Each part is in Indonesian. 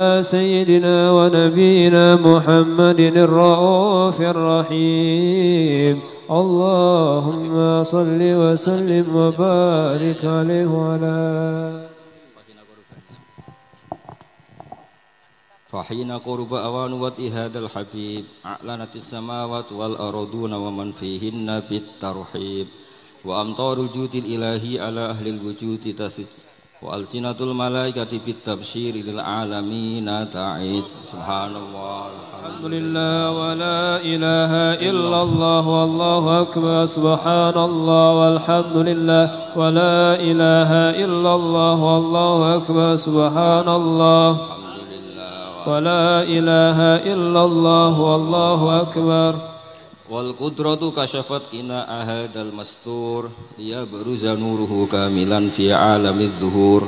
سيدنا ونبينا محمد الرؤوف الرحيم. اللهم صل وسلم وبارك عليه وعلى فحين قرب أوان وطئ هذا الحبيب أعلنت السماوات والأرضون ومن فيهن بالترحيب وأمطار الجود الإلهي على أهل الوجود تسج وألسنة الملائكة بالتبشير للعالمين تعيد. سبحان الله الحمد لله ولا إله إلا الله والله أكبر. سبحان الله والحمد لله ولا إله إلا الله والله أكبر. سبحان الله ولا إله إلا الله والله أكبر. والقدرة كشفت قناع هذا المستور ليبرز نوره كاملا في عالم الظهور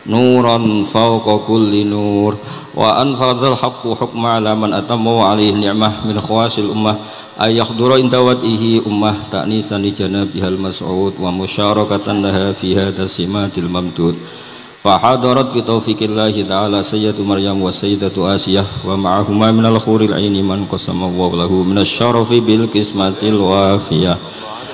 نورا فوق كل نور. وأنفذ الحق حكم على من أتموا عليه النعمة من خواص الأمة أن يحضر عند وضعه أمة تأنيسا لجنابها المسعود ومشاركة لها في هذا السمات الممدود. فحضرت بتوفيق الله تعالى سيدة مريم وسيدة آسيا ومعهما من الحور العين من قسم الله له من الشرف بالقسمة الوافية.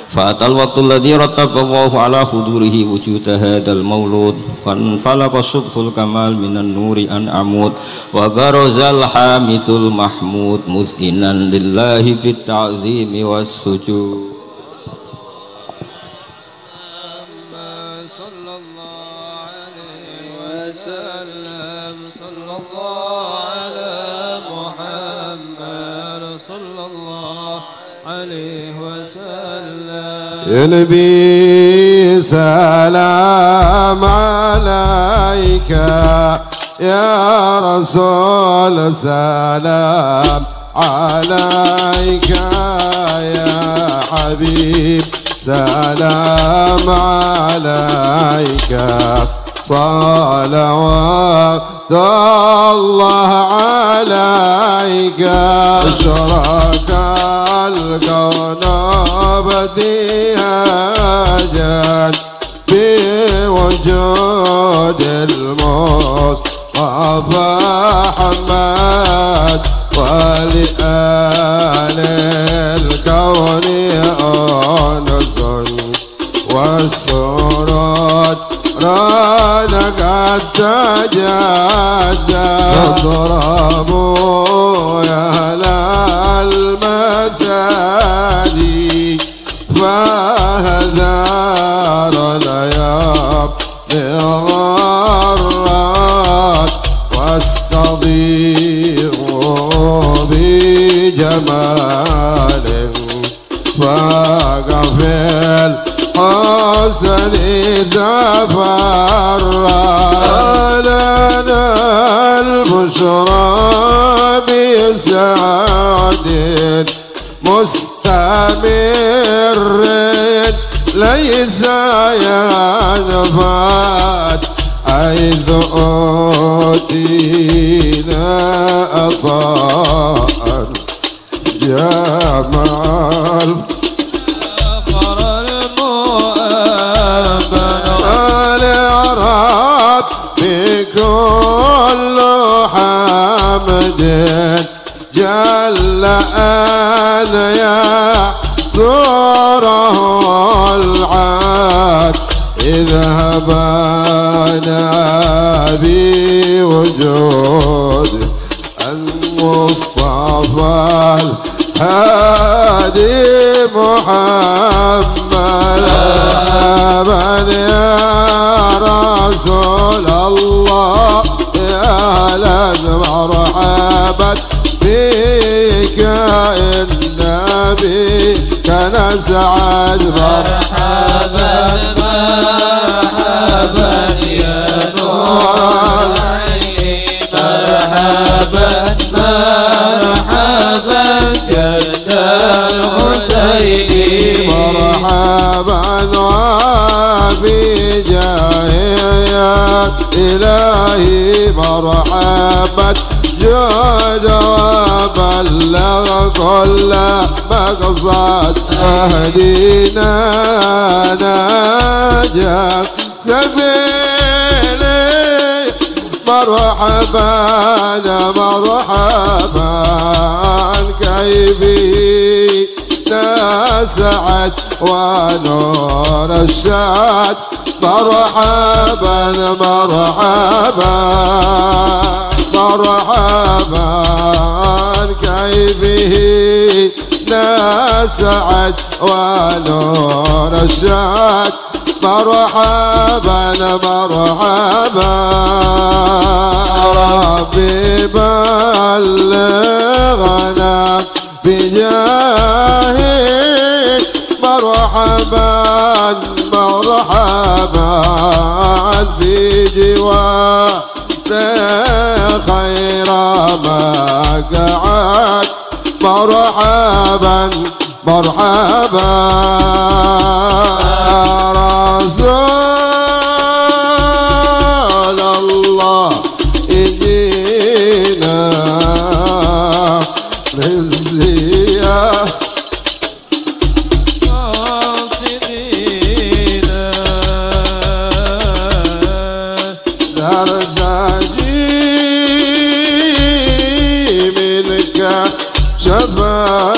فأتى الوقت الذي رتب الله على حضوره وجود هذا المولود فانفلق صبح الكمال من النور أن عمود وبرز الحامد المحمود مسئنا لله في التعظيم والسجود. يا نبي سلام عليك يا رسول سلام عليك يا حبيب سلام عليك صلوات الله عليك أشرق الكون بديهاجا بوجود المصطفى محمد ولآل الكون أنس والسرور رانك التجدد اضربوا يا أهل المثالي فهذار الأيام لغرات واستضيئوا بجمال فاقفل حسن تفرد لنا البشرى بسعد مستمر ليس ينفد حيث أوتينا أطاء جمال بكل حمد جل أن يحصره العاد اذهبنا بوجود المصطفى الهادي محمد مرحبا يا رسول الله يا أهلا مرحبا بك النبي كان سعد مرحبا مرحبا يا نور العين مرحبا مرحبا جد الحسين مرحبا بجاه إلهي مرحبا جود وبلغ كل مقصد أهدينا نجاة سبيلي مرحبا مرحبا كيفي نسعد ونور الشاد مرحبا مرحبا مرحبا كيفه نسعد ونور الشاد مرحبا مرحبا ربي بلغنا بجاهك مرحبا مرحبا في جوار خير ما قعد مرحبا مرحبا رسول الله إجينا للزيارة شفاه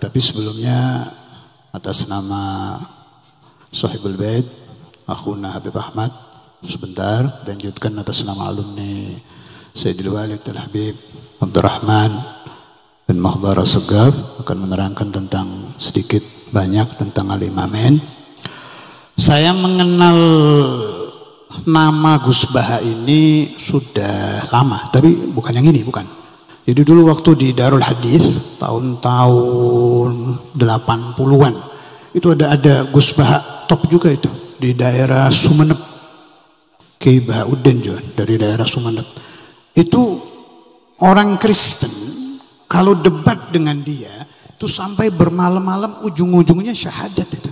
Tapi sebelumnya atas nama Sahibul Bait Akhuna Habib Ahmad sebentar, dan lanjutkan atas nama alumni Sayyidil Walid Al-Habib Abdurrahman bin Mahdhar As-Segaf akan menerangkan tentang sedikit banyak tentang Al-Imamain. Saya mengenal nama Gus Baha ini sudah lama, tapi bukan yang ini, bukan. Jadi dulu waktu di Darul Hadis tahun-tahun 80-an itu ada Gus Baha top juga itu di daerah Sumeneb. Kiai Bahauddin juga dari daerah Sumeneb. Itu orang Kristen kalau debat dengan dia itu sampai bermalam-malam, ujung-ujungnya syahadat itu.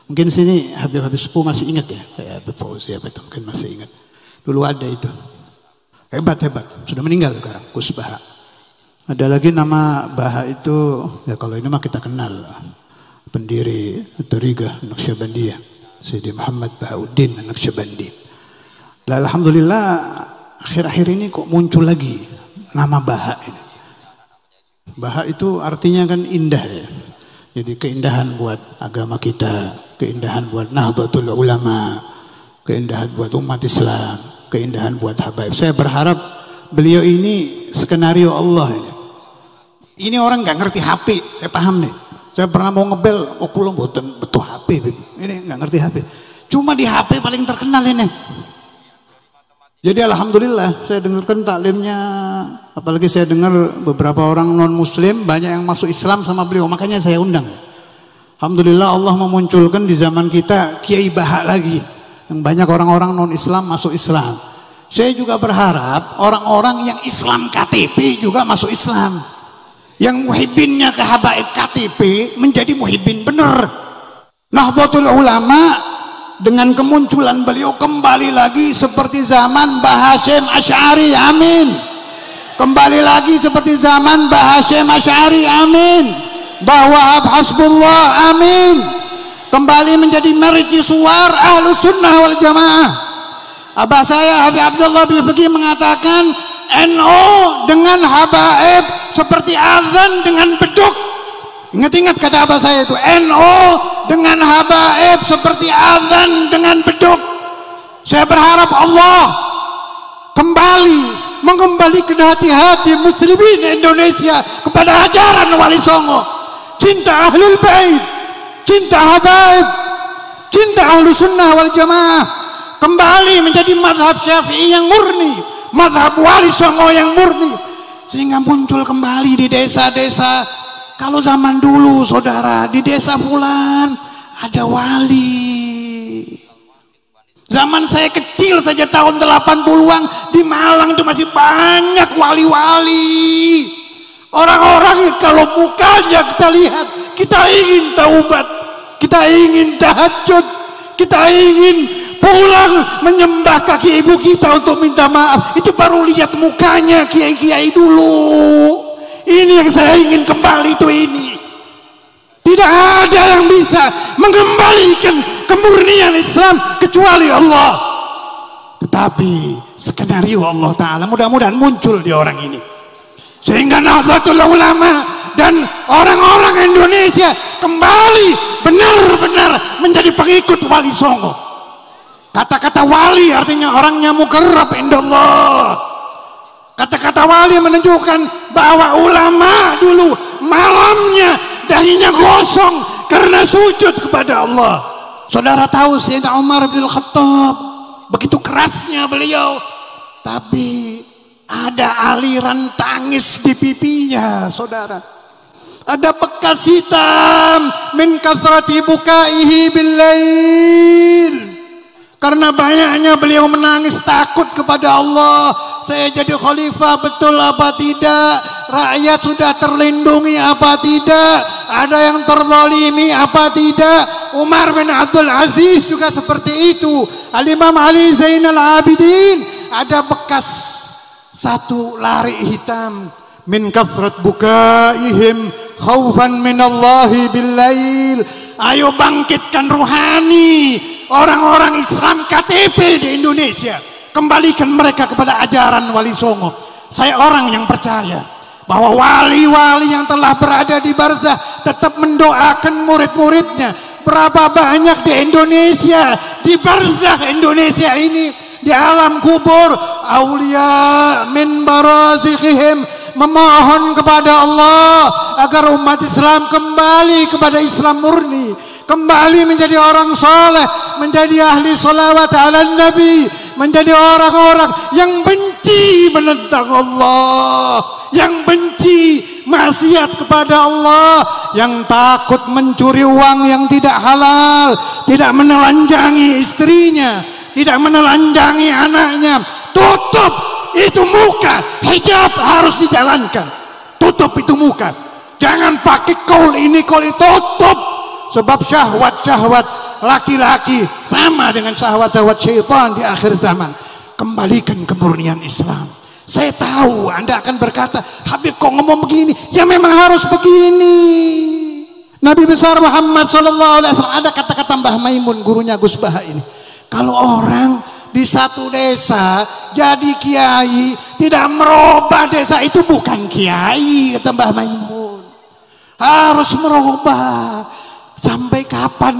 Mungkin sini Habib-Habib sepuh masih ingat ya, kayak Habib Fauzi apa itu mungkin masih ingat. Dulu ada itu. Hebat, sudah meninggal sekarang Gus Baha. Ada lagi nama Baha itu, ya kalau ini mah kita kenal, pendiri Thariqah Naqsyabandiyah, Sayyidi Muhammad Bahauddin Naqsyabandi. Alhamdulillah akhir-akhir ini kok muncul lagi nama Baha ini. Baha itu artinya kan indah ya. Jadi keindahan buat agama kita, keindahan buat Nahdlatul Ulama, keindahan buat umat Islam, keindahan buat habaib. Saya berharap beliau ini skenario Allah ini. Ini orang nggak ngerti HP, saya paham nih. Saya pernah mau ngebel, kulo mboten betul HP, ini nggak ngerti HP. Cuma di HP paling terkenal ini. Jadi alhamdulillah saya dengarkan taklimnya, apalagi saya dengar beberapa orang non Muslim banyak yang masuk Islam sama beliau, makanya saya undang. Alhamdulillah Allah memunculkan di zaman kita Kiai Baha lagi, yang banyak orang-orang non Islam masuk Islam. Saya juga berharap orang-orang yang Islam KTP juga masuk Islam. Yang muhibbinnya ke habaib KTP menjadi muhibbin benar. Nahdlatul Ulama dengan kemunculan beliau kembali lagi seperti zaman Mbah Hasyim Asy'ari, amin. Kembali lagi seperti zaman Mbah Hasyim Asy'ari, amin. bahwa hasbullah amin kembali menjadi mercusuar Ahlus Sunnah wal Jamaah. Abah saya Habib Abdullah bin Faqih mengatakan NO dengan habaib seperti azan dengan beduk. Ingat-ingat kata abah saya itu, NO dengan habaib seperti azan dengan beduk. Saya berharap Allah kembali mengembalikan hati-hati muslimin Indonesia kepada ajaran Wali Songo, cinta Ahlul Bait, cinta habaib, cinta Ahlus Sunnah wal Jamaah, kembali menjadi mazhab Syafi'i yang murni, mazhab Wali Songo yang murni, sehingga muncul kembali di desa-desa. Kalau zaman dulu saudara, di desa fulan ada wali. Zaman saya kecil saja tahun 80-an di Malang itu masih banyak wali-wali. Orang-orang kalau mukanya kita lihat, kita ingin taubat, kita ingin tahajud, kita ingin pulang menyembah kaki ibu kita untuk minta maaf. Itu baru lihat mukanya kiai-kiai dulu. Ini yang saya ingin kembali itu ini. Tidak ada yang bisa mengembalikan kemurnian Islam kecuali Allah. Tetapi skenario Allah Ta'ala mudah-mudahan muncul di orang ini, sehingga Nahdlatul Ulama dan orang-orang Indonesia kembali benar-benar menjadi pengikut Wali Songo. Kata-kata wali artinya orangnya mukarrab indallah. Kata-kata wali menunjukkan bahwa ulama dulu malamnya dahinya gosong karena sujud kepada Allah. Saudara tahu Sayyidina Umar bin Khattab, begitu kerasnya beliau, tapi ada aliran tangis di pipinya, saudara. Ada bekas hitam min kathrati bukaihi bil lail. Karena banyaknya beliau menangis takut kepada Allah. Saya jadi khalifah betul apa tidak? Rakyat sudah terlindungi apa tidak? Ada yang terzalimi apa tidak? Umar bin Abdul Aziz juga seperti itu. Al-Imam Ali Zainal Abidin ada bekas satu lari hitam min kathrat bukaihim khaufan minallahi billail. Ayo bangkitkan ruhani orang-orang Islam KTP di Indonesia, kembalikan mereka kepada ajaran Wali Songo. Saya orang yang percaya bahwa wali-wali yang telah berada di barzah tetap mendoakan murid-muridnya. Berapa banyak di Indonesia, di barzah Indonesia ini, di alam kubur, aulia min barazikhihim memohon kepada Allah agar umat Islam kembali kepada Islam murni, kembali menjadi orang soleh, menjadi ahli salawat ala Nabi, menjadi orang-orang yang benci menentang Allah, yang benci maksiat kepada Allah, yang takut mencuri uang yang tidak halal, tidak menelanjangi istrinya, tidak menelanjangi anaknya. Tutup itu muka, hijab harus dijalankan. Tutup itu muka, jangan pakai kaul ini kaul itu, tutup. Sebab syahwat-syahwat laki-laki sama dengan syahwat-syahwat syaitan di akhir zaman. Kembalikan kemurnian Islam. Saya tahu Anda akan berkata, Habib kok ngomong begini? Ya memang harus begini. Nabi besar Muhammad SAW ada kata-kata Mbah Maimun, gurunya Gus Baha ini. Kalau orang di satu desa jadi kiai, tidak merubah desa itu bukan kiai, kata Mbah Maimun. Harus merubah. Sampai kapan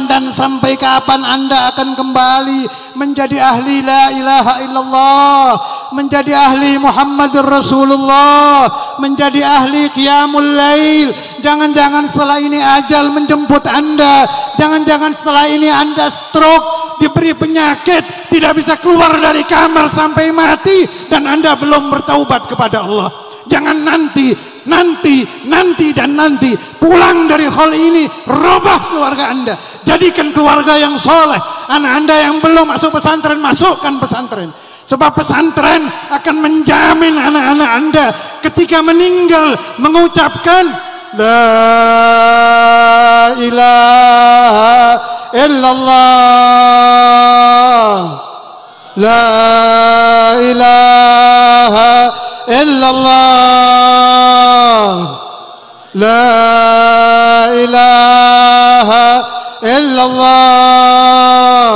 dan sampai kapan Anda akan kembali menjadi ahli la ilaha illallah, menjadi ahli Muhammadur Rasulullah, menjadi ahli qiyamul lail. Jangan-jangan setelah ini ajal menjemput Anda, jangan-jangan setelah ini Anda stroke, diberi penyakit, tidak bisa keluar dari kamar sampai mati, dan Anda belum bertaubat kepada Allah. Jangan nanti pulang dari hal ini, robah keluarga Anda, jadikan keluarga yang soleh. Anak Anda yang belum masuk pesantren, masukkan pesantren, sebab pesantren akan menjamin anak-anak Anda ketika meninggal mengucapkan la ilaha illallah, la ilaha illallah, لا إله إلا الله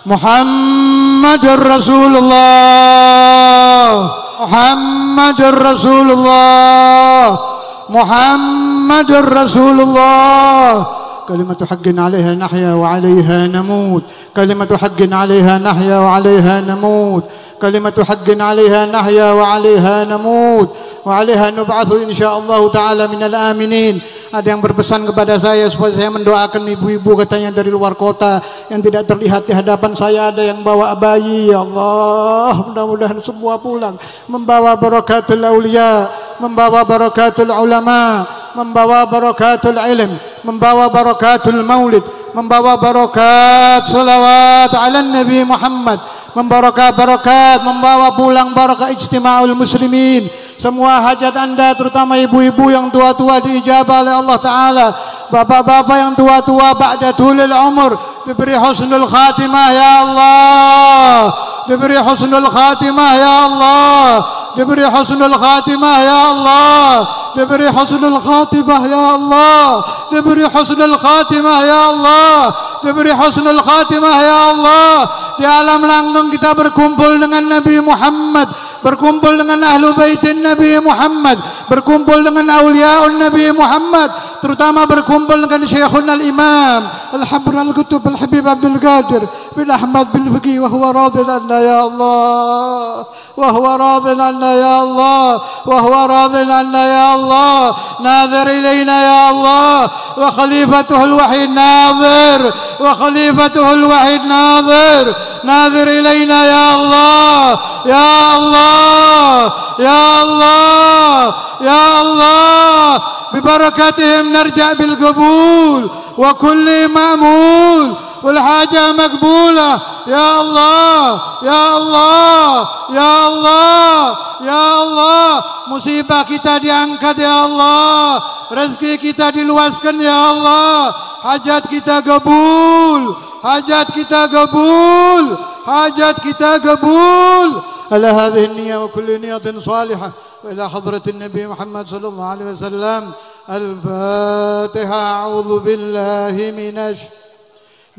محمد رسول الله محمد رسول الله محمد رسول الله كلمة حق عليها نحيا وعليها نموت كلمة حق عليها نحيا وعليها نموت كلمة حق عليها نحيا وعليها نموت وعليها نبعث insyaallah ta'ala minal aminin. Ada yang berpesan kepada saya supaya saya mendoakan ibu-ibu katanya dari luar kota yang tidak terlihat di hadapan saya, ada yang bawa bayi. Ya Allah, mudah-mudahan semua pulang membawa barakatul aulia, membawa barakatul ulama, membawa barakatul ilm, membawa barakatul maulid, membawa barakat salawat ala Nabi Muhammad, membawa barakat, membawa pulang barakat ijtima'ul muslimin. Semua hajat anda terutama ibu-ibu yang tua-tua diijabah oleh Allah Ta'ala. Bapak-bapak yang tua-tua ba'da tulil umur diberi husnul khatimah ya Allah, diberi husnul khatimah ya Allah, diberi husnul khatimah ya Allah, diberi husnul khatimah ya Allah, diberi husnul khatimah ya Allah, diberi husnul khatimah ya Allah. Di alam langgung kita berkumpul dengan Nabi Muhammad, berkumpul dengan ahlu baitin Nabi Muhammad, berkumpul dengan awliyaun Nabi Muhammad, terutama berkumpul dengan Syekhun al-Imam Al-Habr al-Qutub Al-Habib Abdul Qadir bin Ahmad bin Faqih wa huwa radin anna ya Allah, wa huwa radin anna ya Allah, wa huwa radin anna ya Allah. Nazir ilayna ya Allah, wa khalifatuhu al-wahid nazir, wa khalifatuhu al-wahid nazir. ناظر إلينا يا الله يا الله يا الله يا الله ببركتهم نرجع بالقبول وكل مأمول والحاجة مقبولة يا الله يا الله يا الله يا الله. Musibah kita diangkat ya Allah, rezeki kita diluaskan ya Allah, hajat kita kabul, hajat kita kabul, hajat kita kabul. Ala hadhihi an-niyyah wa kulli niyyatin salihah wa ila hadratin Nabi Muhammad sallallahu alaihi wasallam. Al-Fatiha. A'udzu billahi minasy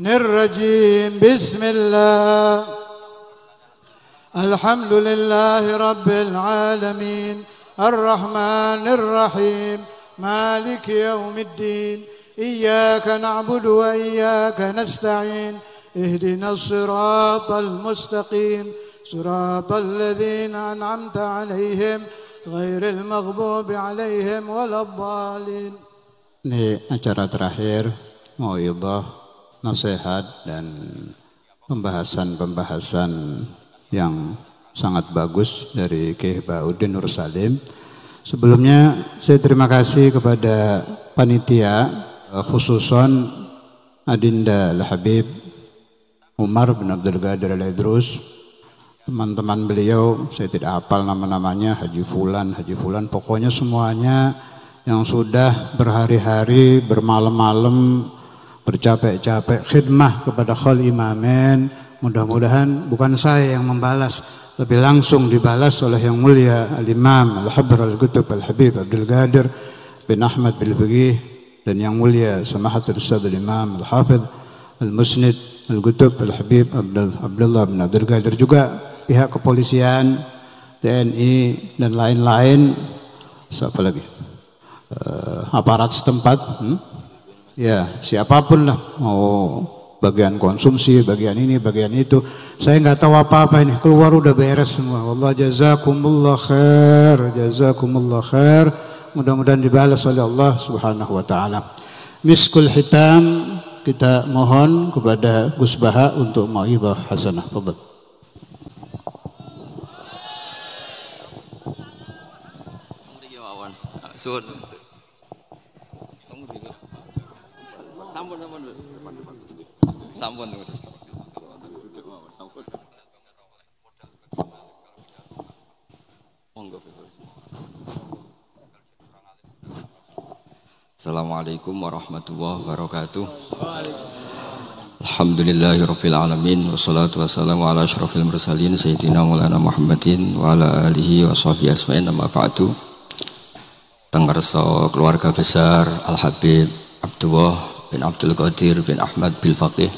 nirrajim. Bismillah. Alhamdulillahi rabbil alamin. Ar-Rahmanir Rahim. Maliki yaumiddin. إياك نعبد وإياك نستعين اهدنا الصراط المستقيم صراط الذين أنعمت عليهم غير المغضوب عليهم ولا الضالين. Ini acara terakhir mauidhah, nasihat dan pembahasan-pembahasan yang sangat bagus dari Kiai Bahauddin Nur Salim. Sebelumnya saya terima kasih kepada panitia, khususon Adinda Al-Habib Umar bin Abdul Qadir Al-Idrus, teman-teman beliau, saya tidak hafal nama-namanya, Haji Fulan, pokoknya semuanya yang sudah berhari-hari, bermalam-malam, bercapek-capek khidmah kepada Khol Imamen. Mudah-mudahan bukan saya yang membalas, tapi langsung dibalas oleh yang mulia Al-Imam Al-Habr Al-Qutub Al-Habib Abdul Qadir bin Ahmad bin Faqih, dan yang mulia Samahatul Ustaz Al-Imam Al-Hafidh Al-Musnid Al-Qutub Al-Habib Abdullah bin Abdul Qadir, juga pihak kepolisian, TNI dan lain-lain, siapa lagi, aparat setempat, ya siapapun lah, mau bagian konsumsi, bagian ini, bagian itu, saya nggak tahu apa-apa, ini keluar udah beres semua. Wallah jazakumullah khair, jazakumullah khair. Mudah-mudahan dibalas oleh Allah Subhanahu wa taala. Miskul hitam, kita mohon kepada Gus Baha untuk mauidhah hasanah. Fadhil. Sampun. Assalamualaikum warahmatullahi wabarakatuh. Alhamdulillahirabbil alamin wassalatu wassalamu ala asyrafil mursalin sayyidina maulana Muhammadin wa ala alihi wa sahbihi asma'in amma ba'du. Tenggerso keluarga besar Al-Habib Abdullah bin Abdul Qadir bin Ahmad bil Faqih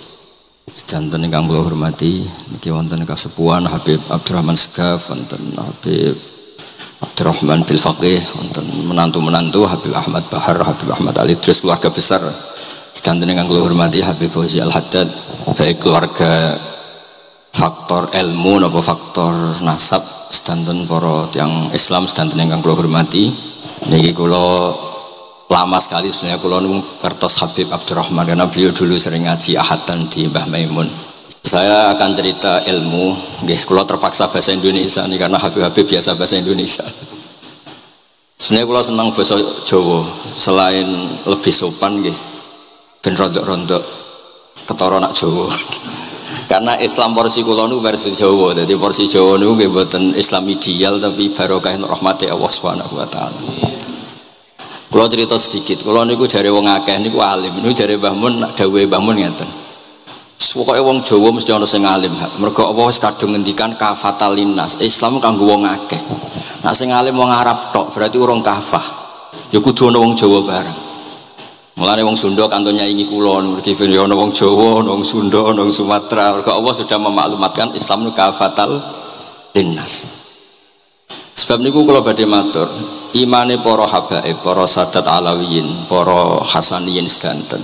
sedanten ingkang kula hormati niki wonten kasepuhan Habib Abdurrahman Segaf, wonten Habib Abdurrahman bil Faqih, wonten menantu-menantu Habib Ahmad Bahar, Habib Ahmad Ali, terus keluarga besar sedanten ingkang kula hormati Habib Fauzi Al-Haddad, baik keluarga faktor ilmu napa faktor nasab sedanten para tiyang Islam sedanten ingkang kula hormati. Niki kula lama sekali sebenarnya kula ngertos Habib Abdurrahman karena beliau dulu sering ngaji ahatan di Mbah Maimun. Saya akan cerita ilmu, nggih kula terpaksa bahasa Indonesia nih karena Habib biasa bahasa Indonesia. Sebenarnya kula senang bahasa Jawa, selain lebih sopan nggih ben rondok-rondok ketara nak Jawa. Karena Islam porsi kula nu versi Jawa, jadi porsi Jawa nu nggih mboten Islam ideal tapi barokah rahmati Allah Subhanahu wa taala. Kula cerita sedikit, kula niku jare wong akeh niku alim, niku jare Mbah Mun dawuhe Mbah Mun ngeten. Pokoke wong Jawa mesti ana sing alim. Mergo apa wis kadung ngendikan kafatalinas, Islam kanggo wong akeh. Nek sing alim wong Arab tok berarti urung kafah. Ya kudu ana wong Jawa bareng. Mulane wong Sunda kanton nyaingi kula mergi ana wong Jawa, ana wong Sunda, ana wong Sumatera. Mergo Allah sudah memaklumatkan Islam niku kafatal linnas. Sebab niku kula badhe matur, imane para habaib, para sadat alawiyin, para hasaniyin sedanten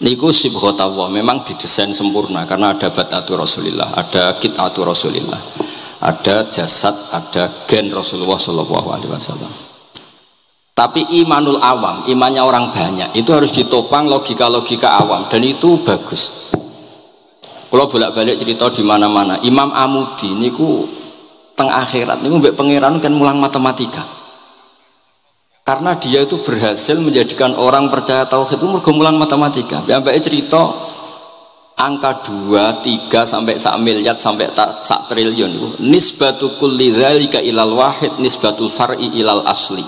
niku sibghatullah memang didesain sempurna karena ada batatu Rasulillah, ada kitatu Rasulillah, ada jasad, ada gen Rasulullah sallallahu alaihi wasallam. Tapi imanul awam, imannya orang banyak itu harus ditopang logika-logika awam dan itu bagus. Kalau bolak-balik cerita di mana-mana, Imam Amudi niku teng akhirat niku mbek pangeran kan mulang matematika. Karena dia itu berhasil menjadikan orang percaya tauhid itu mergo mulang matematika. Sampai cerita angka 2, 3 sampai sak miliar sampai sak triliun itu nisbatu kulli dzalika ilal wahid nisbatul far'i ilal asli.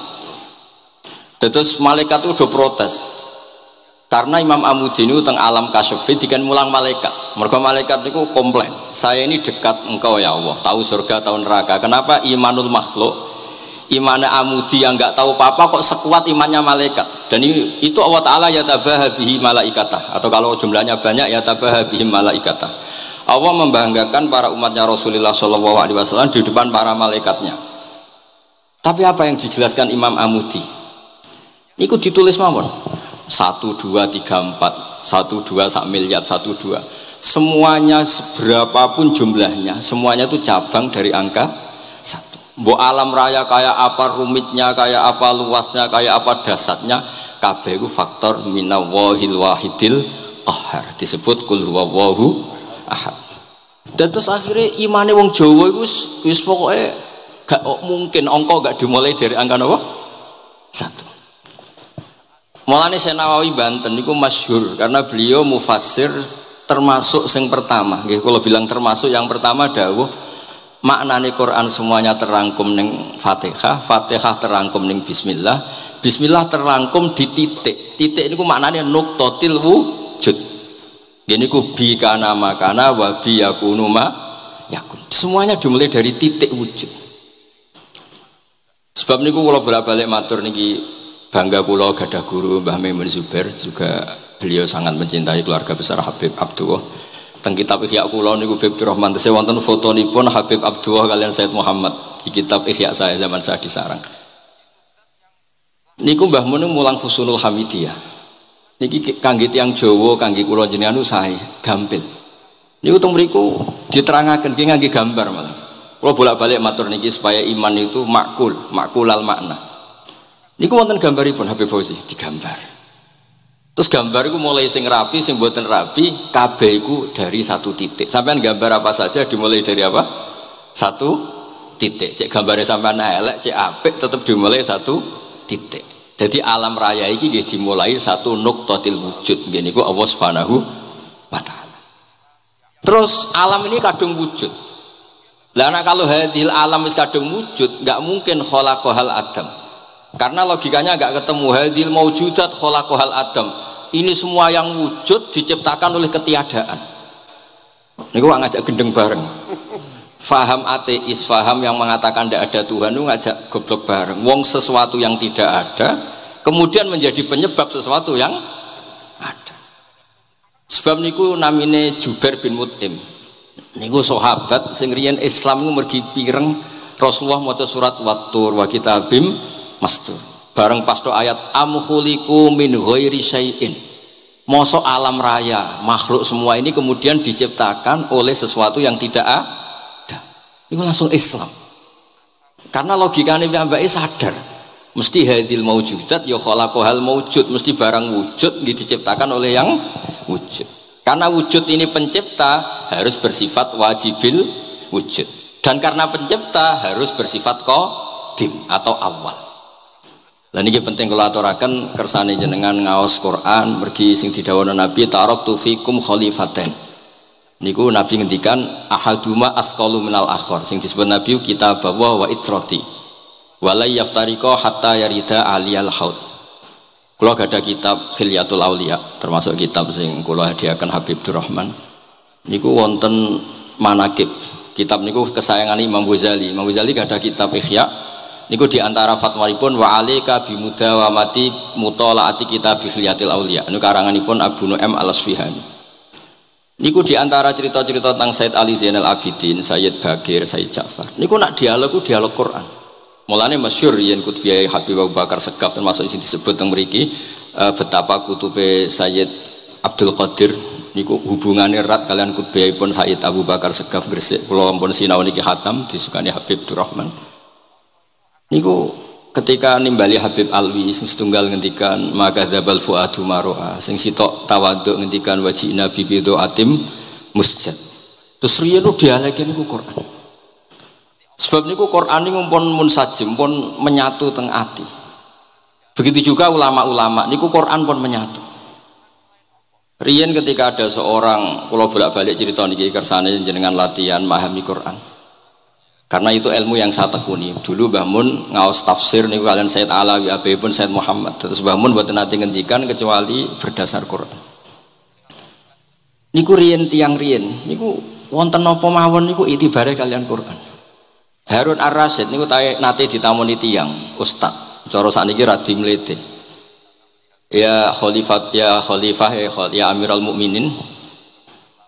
Terus malaikat itu udah protes karena Imam Amudi ini teng alam kasyafi dikan mulang malaikat. Mergo malaikat itu komplain, saya ini dekat engkau ya Allah, tahu surga tahu neraka, kenapa imanul makhluk, iman Amudi yang nggak tahu apa-apa kok sekuat imannya malaikat. Dan itu Allah Ta'ala yatabaha bihi malaikatah, atau kalau jumlahnya banyak yatabaha bihi malaikatah. Allah membanggakan para umatnya Rasulullah SAW di depan para malaikatnya. Tapi apa yang dijelaskan Imam Amudi? Itu ditulis mawon 1, 2, 3, 4 1, 2 sak miliar 1, 2 semuanya seberapapun jumlahnya semuanya itu cabang dari angka 1. Mbok alam raya kayak apa rumitnya, kayak apa luasnya, kayak apa dasarnya, kabeh itu faktor minallahil wahidil qahar, disebut kul huwallahu ahad. Dan terus akhirnya imane wong Jawa itu wis pokoknya gak mungkin angka gak dimulai dari angka apa? 1. Maulana Syekh Nawawi Banten niku masyhur karena beliau mufassir termasuk yang pertama. Nggih kula bilang termasuk yang pertama dawuh maknane Quran semuanya terangkum ning Fatihah, Fatihah terangkum ning bismillah, bismillah terangkum di titik. Titik niku maknane nuqtatil wujud. Nggih niku bi kana makana wa bi yakunu ma yakun. Semuanya dimulai dari titik wujud. Sebab niku kula bolak-balik matur niki bangga kula gadah guru Mbah Maimun Zubair, juga beliau sangat mencintai keluarga besar Habib Abdullah. Teng kitab Ihya kula niku Habib Rahman tesih wonten fotonipun Habib Abdullah kalian Said Muhammad di kitab Ihya saya zaman saya di Sarang. Niku Mbah Mun mulang Husnul Hamidiyah. Niki kangge tiyang Jawa, kangge kula jenengan sae gampil. Niku teng mriku diterangaken nggih ngangge gambar malah. Kula bolak-balik matur niki supaya iman itu makulal makna. Niku wonten gambaripun Habib Fauzi digambar. Terus gambar iku mulai sing rapi, sing mboten rapi, kabeh iku dari satu titik. Sampean gambar apa saja dimulai dari apa? Satu titik. Cek gambare sampean elek, cek apik tetep dimulai satu titik. Jadi alam raya iki nggih dimulai satu nuqtatil wujud. Nggih niku Allah Subhanahu wa taala. Terus alam ini kadung wujud. Lah kalau hadil alam wis kadung wujud, enggak mungkin khalaqahal adam. Karena logikanya enggak ketemu hadil maujudat khalaqahal adam. Ini semua yang wujud diciptakan oleh ketiadaan. Niku ngajak gendeng bareng. Faham ateis, faham yang mengatakan tidak ada Tuhan itu ngajak goblok bareng. Wong sesuatu yang tidak ada kemudian menjadi penyebab sesuatu yang ada. Sebab niku namine Jubair bin Mut'im. Niku sahabat sing riyen Islam ku mergi pireng Rasulullah maca surat Wat-Tur wa kitabim mastur. Bareng pas do ayat am khuliqu min ghairi syai'in. Mosok alam raya, makhluk semua ini kemudian diciptakan oleh sesuatu yang tidak ada. Itu langsung Islam. Karena logikanya piyambake sadar, mesti hadil maujudat ya khalaqahal maujud, mesti barang wujud diciptakan oleh yang wujud. Karena wujud ini pencipta harus bersifat wajibil wujud. Dan karena pencipta harus bersifat qadim atau awal. Lah niki penting kula aturaken kersane jenengan ngaos Quran mergi sing didhawuhna Nabi taraktu fikum khalifaten. Niku Nabi ngendikan ahaduma asqalu minal akhar sing disebut Nabi kitab wa itrati wala yaftariqa hatta yarida aliyal haud. Kula gadah kitab Khilyatul Auliya termasuk kitab sing kula hadiahkan Habib Durrahman. Niku wonten manaqib. Kitab niku kesayangan Imam Ghazali. Imam Ghazali gadah kitab Ihya. Niku diantara fatwanipun wa alika bimudawamati mutalaati kitab Khilyatul Auliya. Niku karanganipun Abu Nu'aim Al-Asfihani. Niku diantara cerita-cerita tentang Said Ali Zainal Abidin, Sayyid Bagir, Sayyid Ja'far. Niku nak dialog Quran. Mulane masyhur yen kutbiyai Habib Abu Bakar Segaf termasuk sing disebut teng mriki betapa kutube Sayyid Abdul Qadir niku hubungannya erat kalian kutbiyaipun Sayyid Abu Bakar Segaf Gresik. Kula ampun sinau niki khatam disukani Habib Durrahman. Niku ketika nimbali Habib Alwi sing setunggal ngendikan maka dzabal fuadu maroa sing sitok tawaduk ngendikan wajina bibido atim musjad. Terus riyen dialeke niku Quran. Sebab niku Quran niku pun munsajim pun menyatu teng ati. Begitu juga ulama-ulama niku Quran pun menyatu. Riyen ketika ada seorang kula bolak-balik cerita niki kersane jenengan latihan memahami Quran. Karena itu ilmu yang saya tekuni. Dulu Mbah Mun ngaos tafsir niku kalian Said Alawi Abibun Said Muhammad. Terus Mbah Mun mboten nate ngendikan kecuali berdasar Quran. Niku riyen tiyang riyen niku wonten napa mawon niku itibare kalian Quran. Harun Ar-Rasyid niku nate ditamoni tiyang ustaz. Cara sakniki radi mlete. Ya khalifah ya Amirul Mukminin.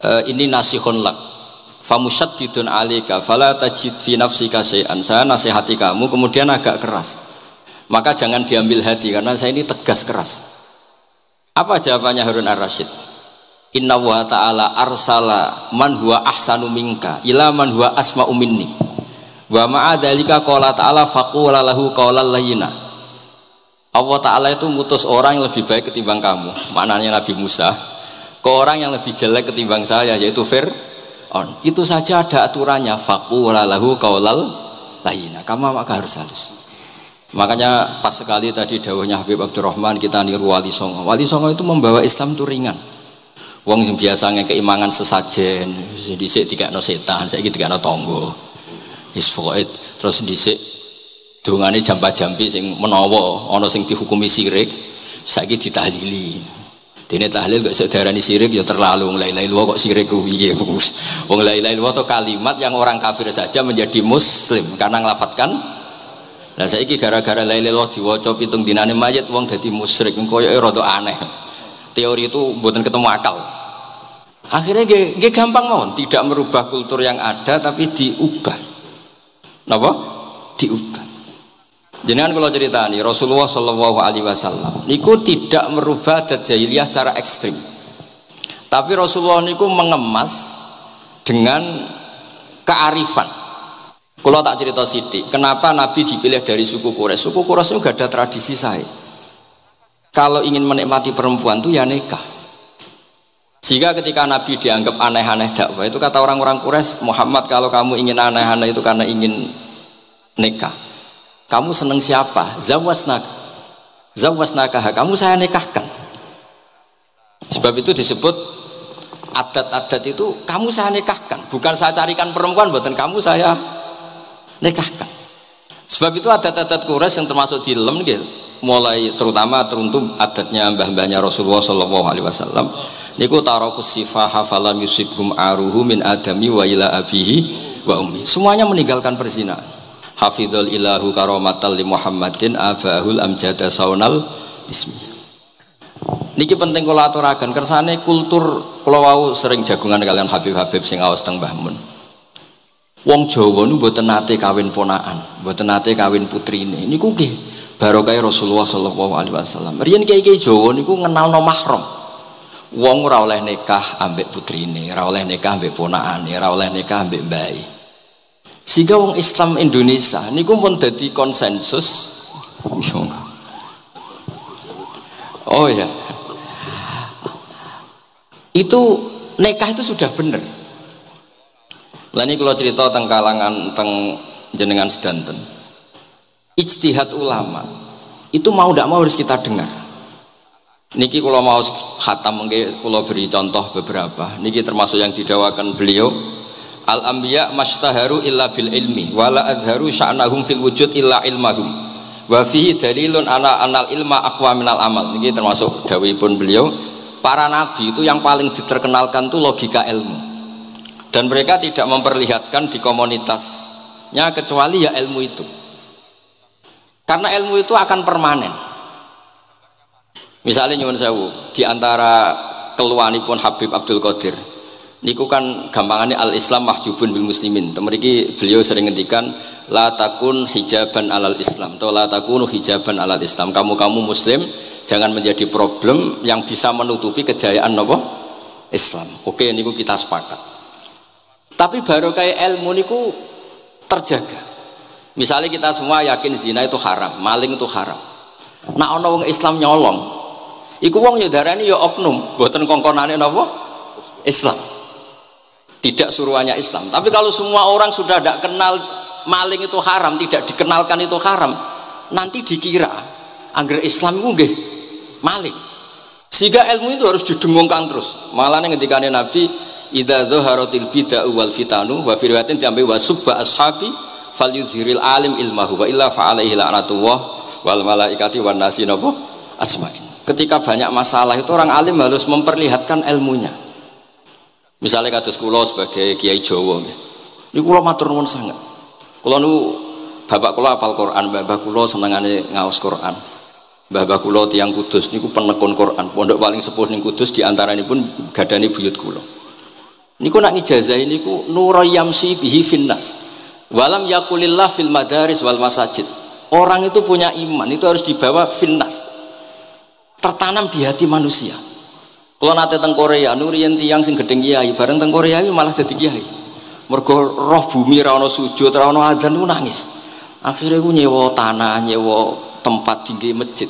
Ini nasihun lak. Famusyaddidun alika fala tajid fi nafsika syai'an. Saya nasihati kamu kemudian agak keras. Maka jangan diambil hati karena saya ini tegas keras. Apa jawabannya Harun Ar-Rasyid? Inna wa ta'ala arsala man huwa ahsanu minka ila man huwa asma'u minni. Wa ma'a dzalika qala ta'ala faqula lahu qawlan layyina. Allah Ta'ala itu ngutus orang yang lebih baik ketimbang kamu. Maknanya Nabi Musa ke orang yang lebih jelek ketimbang saya yaitu itu saja ada aturannya faqula lahu qaulal layyina. Kamu maka harus halus. Makanya pas sekali tadi dawuhnya Habib Abdurrahman kita niru Wali Songo. Wali Songo itu membawa Islam itu ringan. Wong sing biasanya keimangan sesajen, dhisik dikakno setan, saiki dikakno tangga. Wis pokoke terus dhisik dongane jamba-jambi sing menawa ana sing dihukumi syirik, saiki ditahlili. Dene tahlil kok iso diarani syirik ya terlalu la ilaha illallah kok syirik ku piye Gus. Wong la ilaha illallah itu kalimat yang orang kafir saja menjadi muslim karena nglafatkan. Lah saiki gara-gara la ilaha illallah diwaca pitung dinane mayit wong dadi musyrik koyoke rada aneh. Teori itu mboten ketemu akal. Akhirnya nggih gampang mawon, tidak merubah kultur yang ada tapi diubah. Napa? Diubah. Jenengan kalau ceritani Rasulullah Shallallahu Alaihi Wasallam niku tidak merubah adat jahiliyah secara ekstrim, tapi Rasulullah niku mengemas dengan kearifan. Kalau tak cerita sidik, kenapa Nabi dipilih dari suku Quraisy? Suku Quraisy itu gak ada tradisi saya. Kalau ingin menikmati perempuan tuh ya nikah. Sehingga ketika Nabi dianggap aneh-aneh dakwah itu kata orang-orang Quraisy, Muhammad kalau kamu ingin aneh-aneh itu karena ingin nikah. Kamu seneng siapa? Zawasnaka. Kamu saya nikahkan. Sebab itu disebut adat-adat itu kamu saya nikahkan. Bukan saya carikan perempuan, bukan kamu saya nikahkan. Sebab itu adat-adat Quraisy yang termasuk di lem gitu. Mulai terutama teruntuk adatnya mbah-mbahnya Rasulullah Shallallahu Alaihi Wasallam. Niku tarakus sifaha falam yusibhum aruhu min adami wa ila abihi wa ummi. Semuanya meninggalkan perzinahan. Hafidhul ilahu karomatal li Muhammadin abahul amjada saunal ismi. Niki penting kula aturaken kersane kultur kula wau sering jagungan kalian Habib-habib sing aos teng Mbah Mun. Wong Jawa niku mboten nate kawin ponakan, mboten nate kawin putrine. Niku nggih barokah Rasulullah sallallahu alaihi wasallam. Riyen kiai-kiai Jawa niku ngenalno mahram. Wong ora oleh nikah ambek putrine, ora oleh nikah ambek ponakane, ora oleh nikah ambek mbae. Sehingga wong Islam Indonesia niku pun dadi konsensus. Oh ya. Itu nikah itu sudah benar. Lah ini kalau cerita tentang kalangan tentang jenengan sedanten. Ijtihad ulama itu mau tidak mau harus kita dengar. Niki kalau mau khatam mungkin kalau beri contoh beberapa. Niki termasuk yang didawakan beliau. Al-anbiya mastaharu illa bil ilmi wala adharu sya'nahum fil wujud illa ilmahum wa fihi dalilun anal ilma aqwa minal amal. Niki termasuk dawuhipun beliau, para nabi itu yang paling diterkenalkan itu logika ilmu. Dan mereka tidak memperlihatkan di komunitasnya kecuali ya ilmu itu. Karena ilmu itu akan permanen. Misalnya nyuwun sewu, di antara keluhanipun Habib Abdul Qadir niku kan gampangannya al-Islam mahjubun bil muslimin. Temeriki beliau sering ngendikan la takun hijaban alal Islam atau la takunu hijaban alal Islam. Kamu muslim jangan menjadi problem yang bisa menutupi kejayaan apa? Islam. Oke, niku kita sepakat. Tapi baru kayak ilmu niku terjaga. Misalnya kita semua yakin zina itu haram, maling itu haram. Nah ono wong Islam nyolong, iku wong nyodarani ya oknum, boten kongkonane napa? Islam. Tidak suruhannya Islam. Tapi kalau semua orang sudah tidak kenal maling itu haram, tidak dikenalkan itu haram, nanti dikira angger Islam itu nggih maling. Sehingga ilmu itu harus didengungkan terus. Malah ngendikane Nabi, idza zaharatil bid'ah wal fitanu wa fi riwayatin jambi wa subba ashabi falyuzhiril alim ilmahu wa illa fa alaihi la'natullah wal malaikati wan nasi napa asma'in. Ketika banyak masalah itu orang alim harus memperlihatkan ilmunya. Misalnya kados kula sebagai kiai Jawa nggih. Niku kula matur nuwun sanget. Kula niku bapak kula hafal Quran, mbah kula senengane ngaos Quran. Mbah kula tiyang Kudus niku penekun Quran. Pondok paling sepuh ning Kudus diantaranipun gadani buyut kula. Niku nak ngijazah niku nurayamsi bihi finnas walam yakulillah fil madaris wal masajid. Orang itu punya iman itu harus dibawa finnas, tertanam di hati manusia. Kalau nate teng Korea nuriyen tiyang sing gedeng kiai bareng teng Korea malah dadi kiai. Mergo roh bumi ra ono sujud ra ono adzan niku nangis. Akhirnya ku nyewa tanah, nyewa tempat tinggi masjid.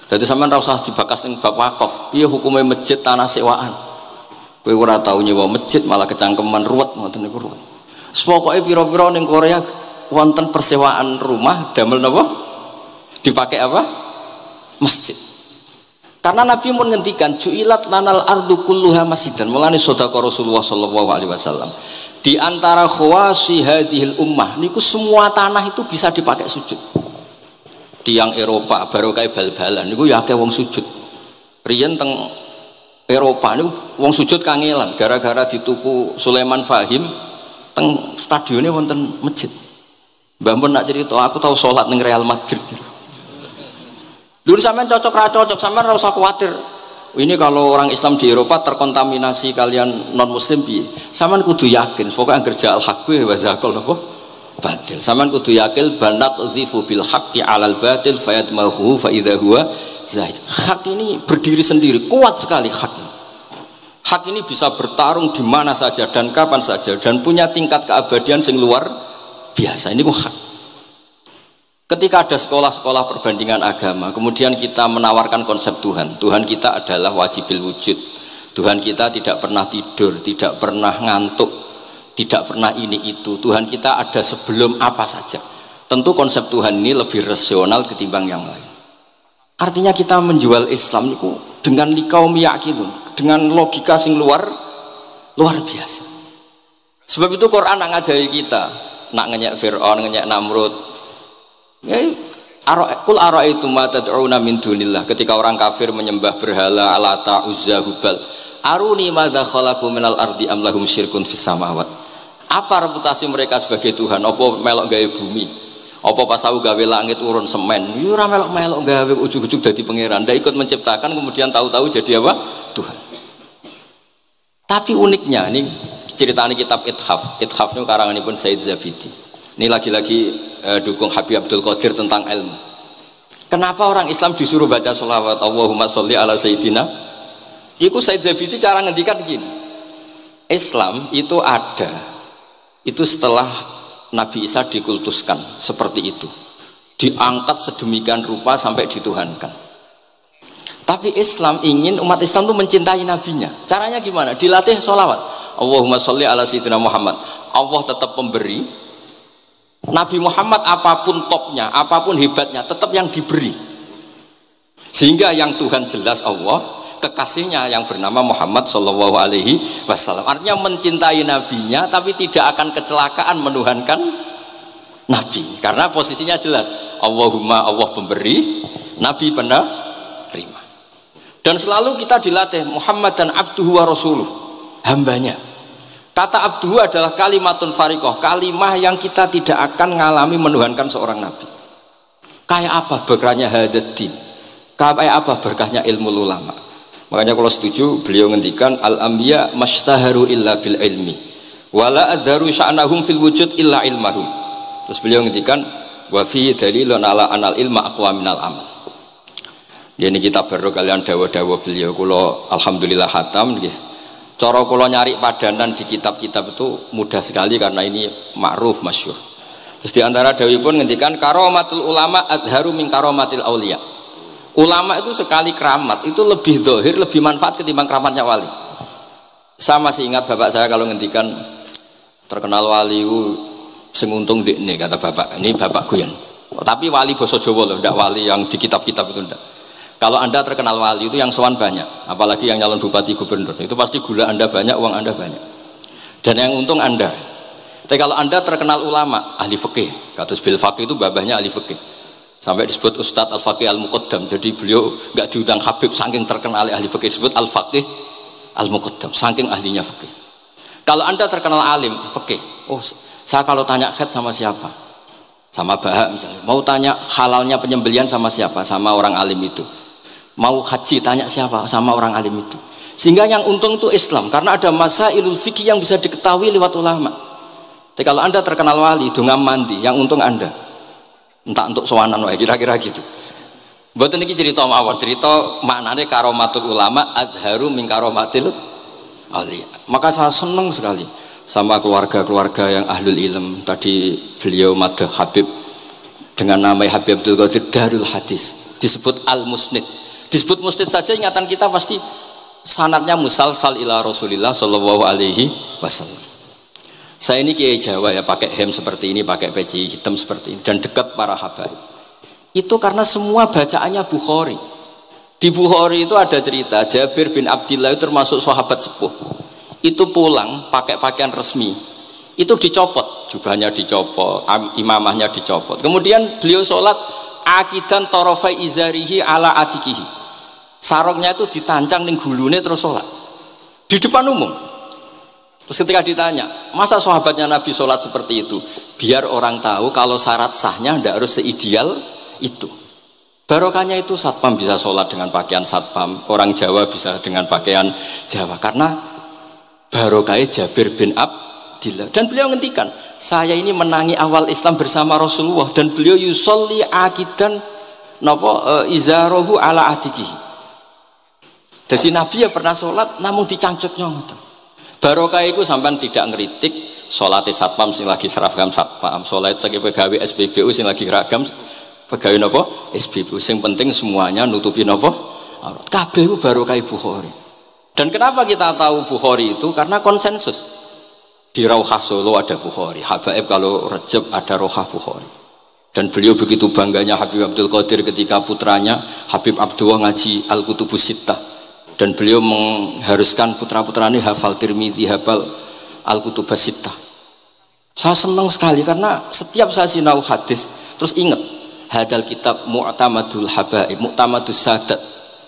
Dadi sampean ra usah dibakas ning bab wakaf. Piye hukume masjid tanah sewaan? Kowe ora tau nyewa masjid malah kecangkeman ruwet ngoten niku ruwet. Pokoke pira-pira ning Korea wonten persewaan rumah damel napa? Dipakai apa? Masjid. Karena Nabi pun ngendikan ju'ilat lanal ardu kulluha masjidan. Mulane sedekah Rasulullah sallallahu alaihi wasallam. Di antara khawasi hadhil ummah niku semua tanah itu bisa dipakai sujud. Tiang Eropa baru kayak bal-balan niku ya akeh wong sujud. Riyen teng Eropa niku wong sujud kangelan gara-gara dituku Sulaiman Fahim teng stadionnya wonten masjid. Mbah mun nak cerita aku tahu sholat ning Real Madrid. Dulu sampean cocok ra cocok, sampean ora usah khawatir. Ini kalau orang Islam di Eropa terkontaminasi kalian non muslim piye? Sampean kudu yakin, pokoknya anggere ja'al haqqi wa zaqal napa? Batil. Sampean kudu yakin banat uzifu bil haqqi 'alal batil fayadmahu fa idza huwa zahid. Hak ini berdiri sendiri, kuat sekali hak ini. Hak ini bisa bertarung di mana saja dan kapan saja dan punya tingkat keabadian sing luar biasa. Ini hak. Ketika ada sekolah-sekolah perbandingan agama, kemudian kita menawarkan konsep Tuhan. Tuhan kita adalah wajibil wujud. Tuhan kita tidak pernah tidur, tidak pernah ngantuk, tidak pernah ini itu. Tuhan kita ada sebelum apa saja. Tentu konsep Tuhan ini lebih rasional ketimbang yang lain. Artinya kita menjual Islam itu dengan likaum yaqilun, dengan logika sing luar biasa. Sebab itu Quran nak ngajari kita, nak ngenyek Fir'aun, ngenyek Namrud. Kul ara'aitum ma tad'una min dunillah, ketika orang kafir menyembah berhala Alata, Uzza, Hubal, aruni madza khalaqu minal ardi am lahum syirkun fis samawat. Apa reputasi mereka sebagai Tuhan? Apa melok gawe bumi? Apa pas tahu gawe langit urun semen? Yo ora melok-melok gawe ujug-ujug dadi pangeran. Ndak ikut menciptakan kemudian tahu-tahu jadi apa? Tuhan. Tapi uniknya ini ceritanya kitab Ithaf. Ithaf ini karanganipun Said Zabidi. Ini lagi-lagi dukung Habib Abdul Qadir tentang ilmu. Kenapa orang Islam disuruh baca sholawat Allahumma sholli ala Sayyidina? Iku Said Zabidi cara ngendikan gini. Islam itu ada. Itu setelah Nabi Isa dikultuskan seperti itu. Diangkat sedemikian rupa sampai dituhankan. Tapi Islam ingin umat Islam itu mencintai nabinya. Caranya gimana? Dilatih sholawat Allahumma sholli ala Sayyidina Muhammad. Allah tetap pemberi. Nabi Muhammad apapun topnya, apapun hebatnya, tetap yang diberi. Sehingga yang Tuhan jelas Allah, kekasihnya yang bernama Muhammad Shallallahu Alaihi Wasallam. Artinya mencintai nabinya, tapi tidak akan kecelakaan menuhankan nabi. Karena posisinya jelas. Allahumma Allah pemberi, nabi penerima. Dan selalu kita dilatih Muhammad dan abduhu wa rasuluh, hambanya. Kata abduhu adalah kalimatun fariqoh, kalimah yang kita tidak akan ngalami menuhankan seorang nabi. Kayak apa berkahnya hadaddin, kayak apa berkahnya ilmu ulama. Makanya kalau setuju beliau ngendikan al-anbiya mashtaharu illa bil ilmi wala adharu sya'nahum fil wujud illa ilmahum. Terus beliau ngendikan wa fi dalilun ala anal ilma aqwa minal amal. Ini kita baru kalian dawa-dawa beliau kula alhamdulillah khatam nggih. Cara kula nyari padanan di kitab-kitab itu mudah sekali karena ini ma'ruf masyhur. Terus di antara dawuhipun ngendikan karomatul ulama adharu min karomatil auliya. Ulama itu sekali keramat itu lebih zahir, lebih manfaat ketimbang keramatnya wali. Saya masih ingat bapak saya kalau ngendikan terkenal wali sing untung ndekne kata bapak. Ini bapak Guyon. Tapi wali basa Jawa loh, ndak wali yang di kitab-kitab itu ndak. Kalau anda terkenal wali itu yang sowan banyak, apalagi yang nyalon bupati gubernur, itu pasti gula anda banyak, uang anda banyak, dan yang untung anda. Tapi kalau anda terkenal ulama, ahli fikih, kata bil faqih itu babahnya ahli fikih, sampai disebut Ustadz Al-Faqih Al-Muqaddam. Jadi beliau nggak diundang Habib saking terkenal ahli fikih, disebut Al-Faqih Al-Muqaddam, saking ahlinya fikih. Kalau anda terkenal alim fikih, oh saya kalau tanya khed sama siapa? Sama Bahak misalnya. Mau tanya halalnya penyembelian sama siapa? Sama orang alim itu. Mau haji tanya siapa? Sama orang alim itu. Sehingga yang untung itu Islam, karena ada masailul fikih yang bisa diketahui lewat ulama. Tapi kalau anda terkenal wali donga mandi, yang untung anda entah untuk sowanan wae, kira-kira gitu. Mboten iki cerita mawon, cerita maknane karomatul ulama adharu min karomatil auliya. Maka saya senang sekali sama keluarga-keluarga yang ahlul ilm. Tadi beliau madah Habib dengan nama Habib Abdul Qadir Darul Hadis, disebut Al-Musnid. Disebut musnid saja ingatan kita pasti sanadnya musalsal ila Rasulillah Shallallahu Alaihi Wasallam. Saya ini kiai Jawa ya, pakai hem seperti ini, pakai peci hitam seperti ini, dan dekat para habaib. Itu karena semua bacaannya Bukhari. Di Bukhari itu ada cerita Jabir bin Abdillah itu termasuk sahabat sepuh. Itu pulang pakai pakaian resmi, itu dicopot, jubahnya dicopot, imamahnya dicopot. Kemudian beliau sholat akidan torofai izarihi ala atikihi. Sarungnya itu ditancang ning gulune terus sholat di depan umum. Terus ketika ditanya, masa sahabatnya Nabi sholat seperti itu? Biar orang tahu kalau syarat sahnya tidak harus seideal itu. Barokahnya itu satpam bisa sholat dengan pakaian satpam, orang Jawa bisa dengan pakaian Jawa, karena barokahnya Jabir bin Abdillah. Dan beliau ngendikan, saya ini menangi awal Islam bersama Rasulullah, dan beliau yusolli akidan izarohu ala atikihi. Jadi Nabi ya pernah sholat namun dicangcutnya ngoten. Barokah itu sampean tidak ngeritik sholat satpam sing lagi seragam satpam, sholat pegawai SPBU sing lagi seragam pegawai napa SPBU, sing penting semuanya nutupi napa aurat. Kabeh itu barokah Bukhari. Dan kenapa kita tahu Bukhari itu? Karena konsensus. Di Rauhah Solo ada Bukhari, Habaib kalau Rejab ada Rauhah Bukhari. Dan beliau begitu bangganya Habib Abdul Qadir ketika putranya Habib Abdullah ngaji Al-Kutubus Sittah. Dan beliau mengharuskan putra-putranya hafal Tirmidzi, hafal Al-Kutubus Sittah. Saya senang sekali karena setiap saya sinau hadis terus ingat hadal kitab Mu'tamadul Habaib, Mu'tamadus Sadat,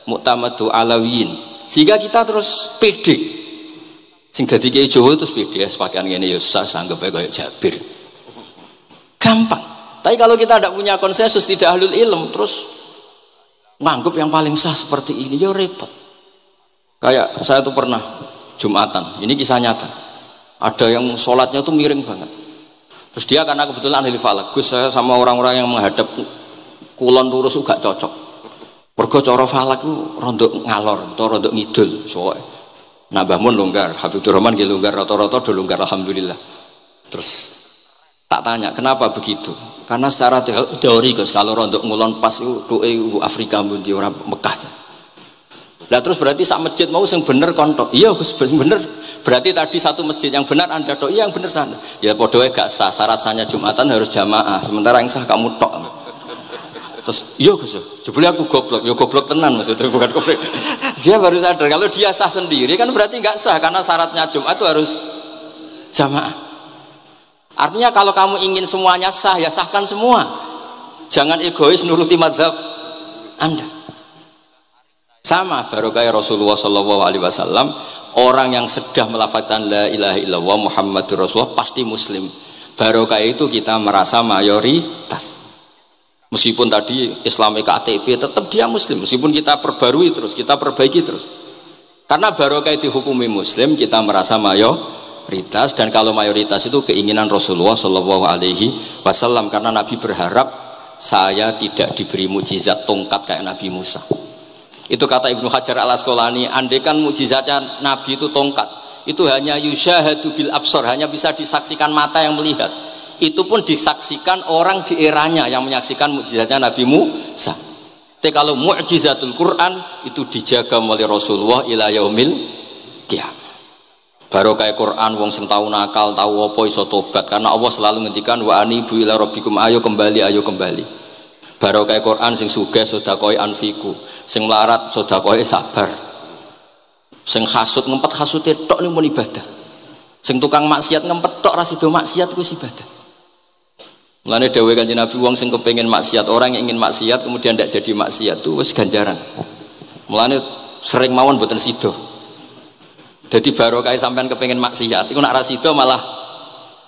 Mu'tamadul Alawiyin. Sehingga kita terus pede Sing dadi kiai Jawa terus BDS pakaian ngene ya susah sanggep ae koyo Jabir. Gampang. Tapi kalau kita tidak punya konsensus, tidak ahlul ilm, terus nganggep yang paling sah seperti ini, ya repot. Kayak saya tuh pernah Jumatan, ini kisah nyata. Ada yang sholatnya tuh miring banget. Terus dia karena kebetulan ahli falak, Gus saya sama orang-orang yang menghadap kulon lurus gak cocok. Mergo cara falak itu rondok ngalor atau rondok ngidul soalnya. Nah Mbah longgar, Habibur Rahman nggih longgar, rata-rata do longgar alhamdulillah. Terus tak tanya kenapa begitu? Karena secara teori Gus kalau rondok ngulon pas itu doe Afrika mundi ora Mekah. Lah terus berarti sak masjid mau sing bener kontok. Iya Gus bener. Berarti tadi satu masjid yang benar Anda tok, iya yang bener sana. Ya padha wae gak sah, syarat sahnya Jumatan harus jamaah. Sementara yang sah kamu tok. Terus iya Gus, jebule aku goblok. Ya goblok tenan maksudnya bukan goblok. Dia baru sadar kalau dia sah sendiri kan berarti enggak sah karena syaratnya Jumat itu harus jamaah. Artinya kalau kamu ingin semuanya sah ya sahkan semua. Jangan egois nuruti mazhab Anda. Sama barokah Rasulullah SAW, orang yang sedang melafazkan la ilaha illallah Muhammadur Rasulullah pasti muslim. Barokah itu kita merasa mayoritas. Meskipun tadi Islami KTP tetap dia muslim, meskipun kita perbarui terus, kita perbaiki terus. Karena barokah dihukumi muslim, kita merasa mayoritas, dan kalau mayoritas itu keinginan Rasulullah SAW, karena Nabi berharap saya tidak diberi mukjizat tongkat kayak Nabi Musa. Itu kata Ibnu Hajar al Asqalani, andaikan mukjizatnya Nabi itu tongkat, itu hanya yusyahadu bil absor, hanya bisa disaksikan mata yang melihat. Itu pun disaksikan orang di eranya yang menyaksikan mukjizatnya Nabi Musa. Tapi kalau mukjizatul Quran itu dijaga oleh Rasulullah ila yaumil qiyamah. Barokah Quran wong sing tau nakal, tau apa iso tobat, karena Allah selalu ngendikan wa anibu ila rabbikum, ayo kembali. Barokah Quran sing sugih sedekah anfiku, sing melarat sedekah sabar, sing hasud ngempet hasute tok niku ibadah, sing tukang maksiat ngempet tok ra sida maksiat kuwi ibadah. Mulane dawuh Kanjeng Nabi, wong sing kepengin maksiat, orang yang ingin maksiat kemudian tidak jadi maksiat itu wis ganjaran. Mulane sering mawon mboten sida. Jadi barokah sampean kepengin maksiat iku nek ra sida malah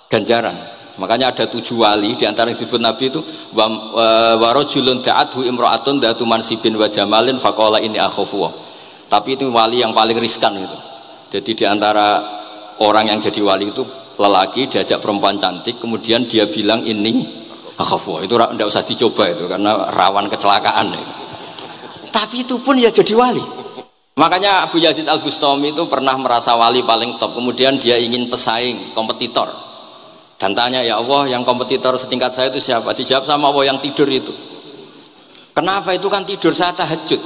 ganjaran. Makanya ada 7 wali, diantara yang disebut Nabi itu warojulun da'athu imra'atun da'atu mansibin wa jamalin faqala ini akhafu. Tapi itu wali yang paling riskan itu. Jadi diantara orang yang jadi wali itu lelaki diajak perempuan cantik, kemudian dia bilang ini akhafu. Itu tidak usah dicoba itu karena rawan kecelakaan itu. Tapi itu pun ya jadi wali. Makanya Abu Yazid Al-Bustami itu pernah merasa wali paling top, kemudian dia ingin pesaing, kompetitor. Dan tanya, ya Allah, yang kompetitor setingkat saya itu siapa? Dijawab sama Allah, yang tidur itu. Kenapa? Itu kan tidur, saya tahajud.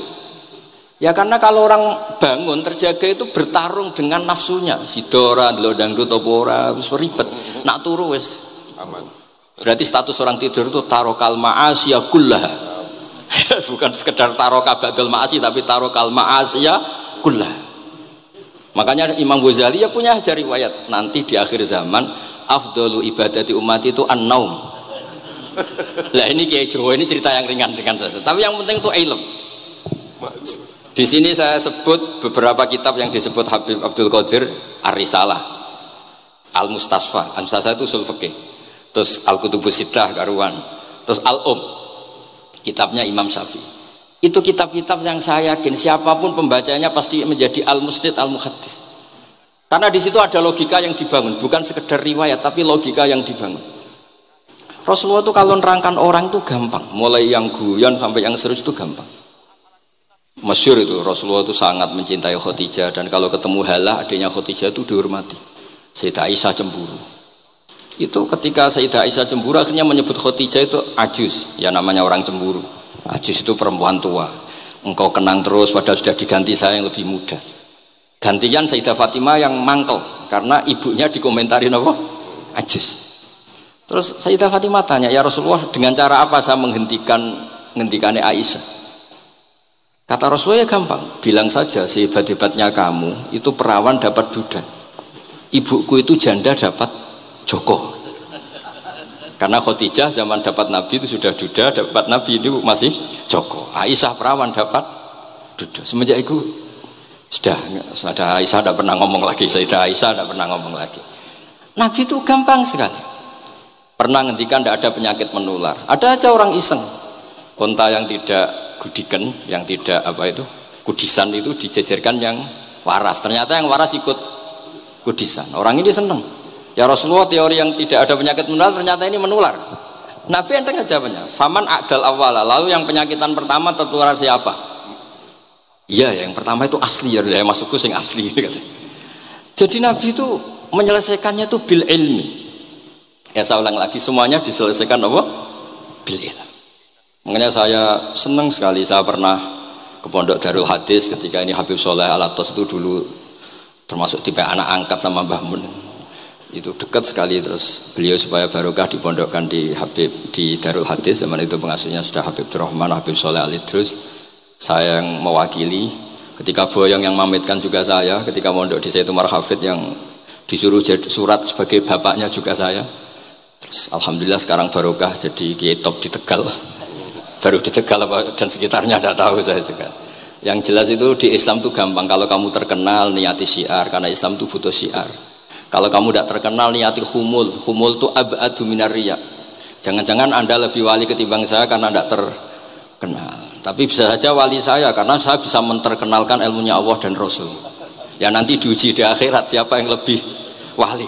Ya karena kalau orang bangun terjaga itu bertarung dengan nafsunya. Sidora, dangdut, topora, wis ribet. Nak turu wis aman. Berarti status orang tidur itu tarokal ma'asiyah kullaha. Bukan sekedar taroka ba'dal ma'asi, tapi tarokal ma'asiyah kullaha. Makanya Imam Ghazali ya punya riwayat nanti di akhir zaman afdalu ibadati umat itu an-naum. Lah ini Kiai Jawa ini cerita yang ringan saja. Tapi yang penting itu ilmu. Di sini saya sebut beberapa kitab yang disebut Habib Abdul Qadir Ar-Risalah, Al-Mustasfa. Al-Mustasfa itu usul fikih. Terus Al-Kutubus Sittah karuan. Terus kitabnya Imam Syafi'i. Itu kitab-kitab yang saya yakin siapapun pembacanya pasti menjadi al-musnid al-muhaddis. Karena di situ ada logika yang dibangun, bukan sekedar riwayat, tapi logika yang dibangun. Rasulullah itu kalau nerangkan orang itu gampang, mulai yang guyon sampai yang serius itu gampang. Masyhur itu Rasulullah itu sangat mencintai Khadijah, dan kalau ketemu Halah adiknya Khadijah itu dihormati. Sayyidah Aisyah cemburu. Itu ketika Sayyidah Aisyah cemburu akhirnya menyebut Khadijah itu ajus, ya namanya orang cemburu. Ajus itu perempuan tua. Engkau kenang terus padahal sudah diganti saya yang lebih muda. Gantian Sayyidah Fatimah yang mangkel karena ibunya dikomentarin apa? Ajus. Terus Sayyidah Fatimah tanya, ya Rasulullah, dengan cara apa saya menghentikannya Aisyah? Kata Rasulullah, ya gampang, bilang saja sehebat-hebatnya kamu itu perawan dapat duda, ibuku itu janda dapat joko. Karena Khadijah zaman dapat Nabi itu sudah duda, dapat Nabi itu masih joko. Aisyah perawan dapat duda. Semenjak itu Sudah Aisyah tidak pernah ngomong lagi. Sayyidah Aisyah tidak pernah ngomong lagi. Nabi itu gampang sekali. Pernah ngendikan tidak ada penyakit menular. Ada aja orang iseng. Unta yang tidak gudikan, yang tidak kudisan itu dijejerkan yang waras. Ternyata yang waras ikut kudisan. Orang ini senang. Ya Rasulullah, teori yang tidak ada penyakit menular ternyata ini menular. Nabi enteng aja jawabannya. Faman a'dal awwala. Lalu yang penyakitan pertama tertular siapa? Iya, yang pertama itu asli ya, maksudku sing asli gitu. Jadi Nabi itu menyelesaikannya itu bil ilmi. Ya saya ulang lagi, semuanya diselesaikan apa? Bil ilmi. Makanya saya senang sekali, saya pernah ke Pondok Darul Hadis ketika ini Habib Soleh Alatos itu dulu termasuk tipe anak angkat sama Mbah Mun. Itu dekat sekali, terus beliau supaya barokah dipondokkan di Darul Hadis. Zaman itu pengasuhnya sudah Habib Rahman, Habib Soleh Alidrus. Saya yang mewakili. Ketika Boyong yang mamitkan juga saya. Ketika mondok di Sayyid Umar Hafid yang disuruh jadi surat sebagai bapaknya juga saya. Terus alhamdulillah sekarang barokah jadi kiai top di Tegal. Baru di Tegal dan sekitarnya tidak tahu saya juga. Yang jelas itu di Islam itu gampang. Kalau kamu terkenal niati syiar, karena Islam itu butuh syiar. Kalau kamu tidak terkenal niati humul itu ab'adu minar riya. Jangan-jangan Anda lebih wali ketimbang saya karena tidak terkenal. Tapi bisa saja wali saya karena saya bisa menterkenalkan ilmunya Allah dan Rasul. Ya nanti diuji di akhirat siapa yang lebih wali.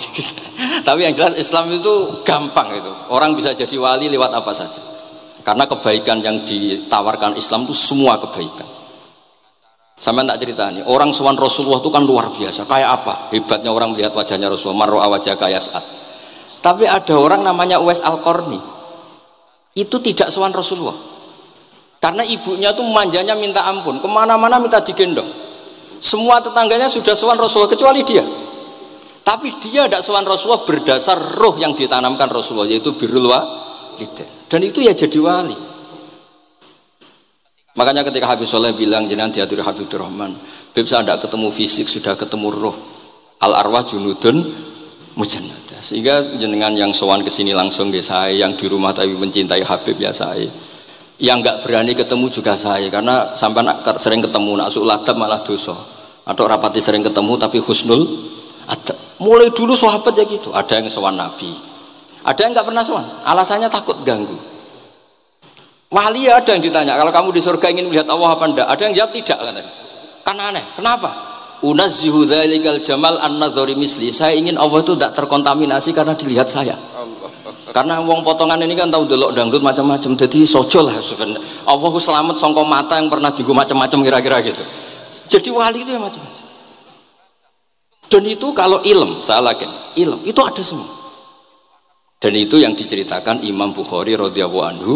Tapi yang jelas Islam itu gampang itu. Orang bisa jadi wali lewat apa saja. Karena kebaikan yang ditawarkan Islam itu semua kebaikan. Sampai tak cerita nih, orang sowan Rasulullah itu kan luar biasa. Kayak apa? Hebatnya orang melihat wajahnya Rasulullah, mar'a wajhaka yas'ad. Tapi ada orang namanya Uwais Al-Qarni. Itu tidak sowan Rasulullah. Karena ibunya tuh manjanya minta ampun, kemana-mana minta digendong. Semua tetangganya sudah sowan Rasulullah kecuali dia. Tapi dia tidak sowan Rasulullah berdasar roh yang ditanamkan Rasulullah, yaitu birrul walidain. Dan itu ya jadi wali. Makanya ketika Habib Soleh bilang jenengan diatur Habib Rahman, Beb saya tidak ketemu fisik, sudah ketemu roh. Al arwah junudun mujannadah. Sehingga jenengan yang sowan kesini langsung ya saya, yang di rumah tapi mencintai Habib ya saya. Yang nggak berani ketemu juga saya, karena sampai sering ketemu nak suladab malah dosa. Atau rapati sering ketemu tapi husnul adab. Mulai dulu sahabat ya gitu. Ada yang sowan Nabi, ada yang nggak pernah sowan. Alasannya takut ganggu. Wali ada yang ditanya, kalau kamu di surga ingin melihat Allah apa enggak? Ada yang jawab tidak katanya. Kan aneh. Kenapa? Unazzihu dzalikal jamal an-nadhari misli. Saya ingin Allah itu tidak terkontaminasi karena dilihat saya. Karena wong potongan ini kan tahu delok dangdut macam-macam. Jadi sojo lah sebenarnya. Allah selamat songko mata yang pernah digo macam-macam kira-kira gitu. Jadi wali itu yang macam-macam. Dan itu kalau ilm, saya yakin, ilm itu ada semua. Dan itu yang diceritakan Imam Bukhari radhiyallahu anhu,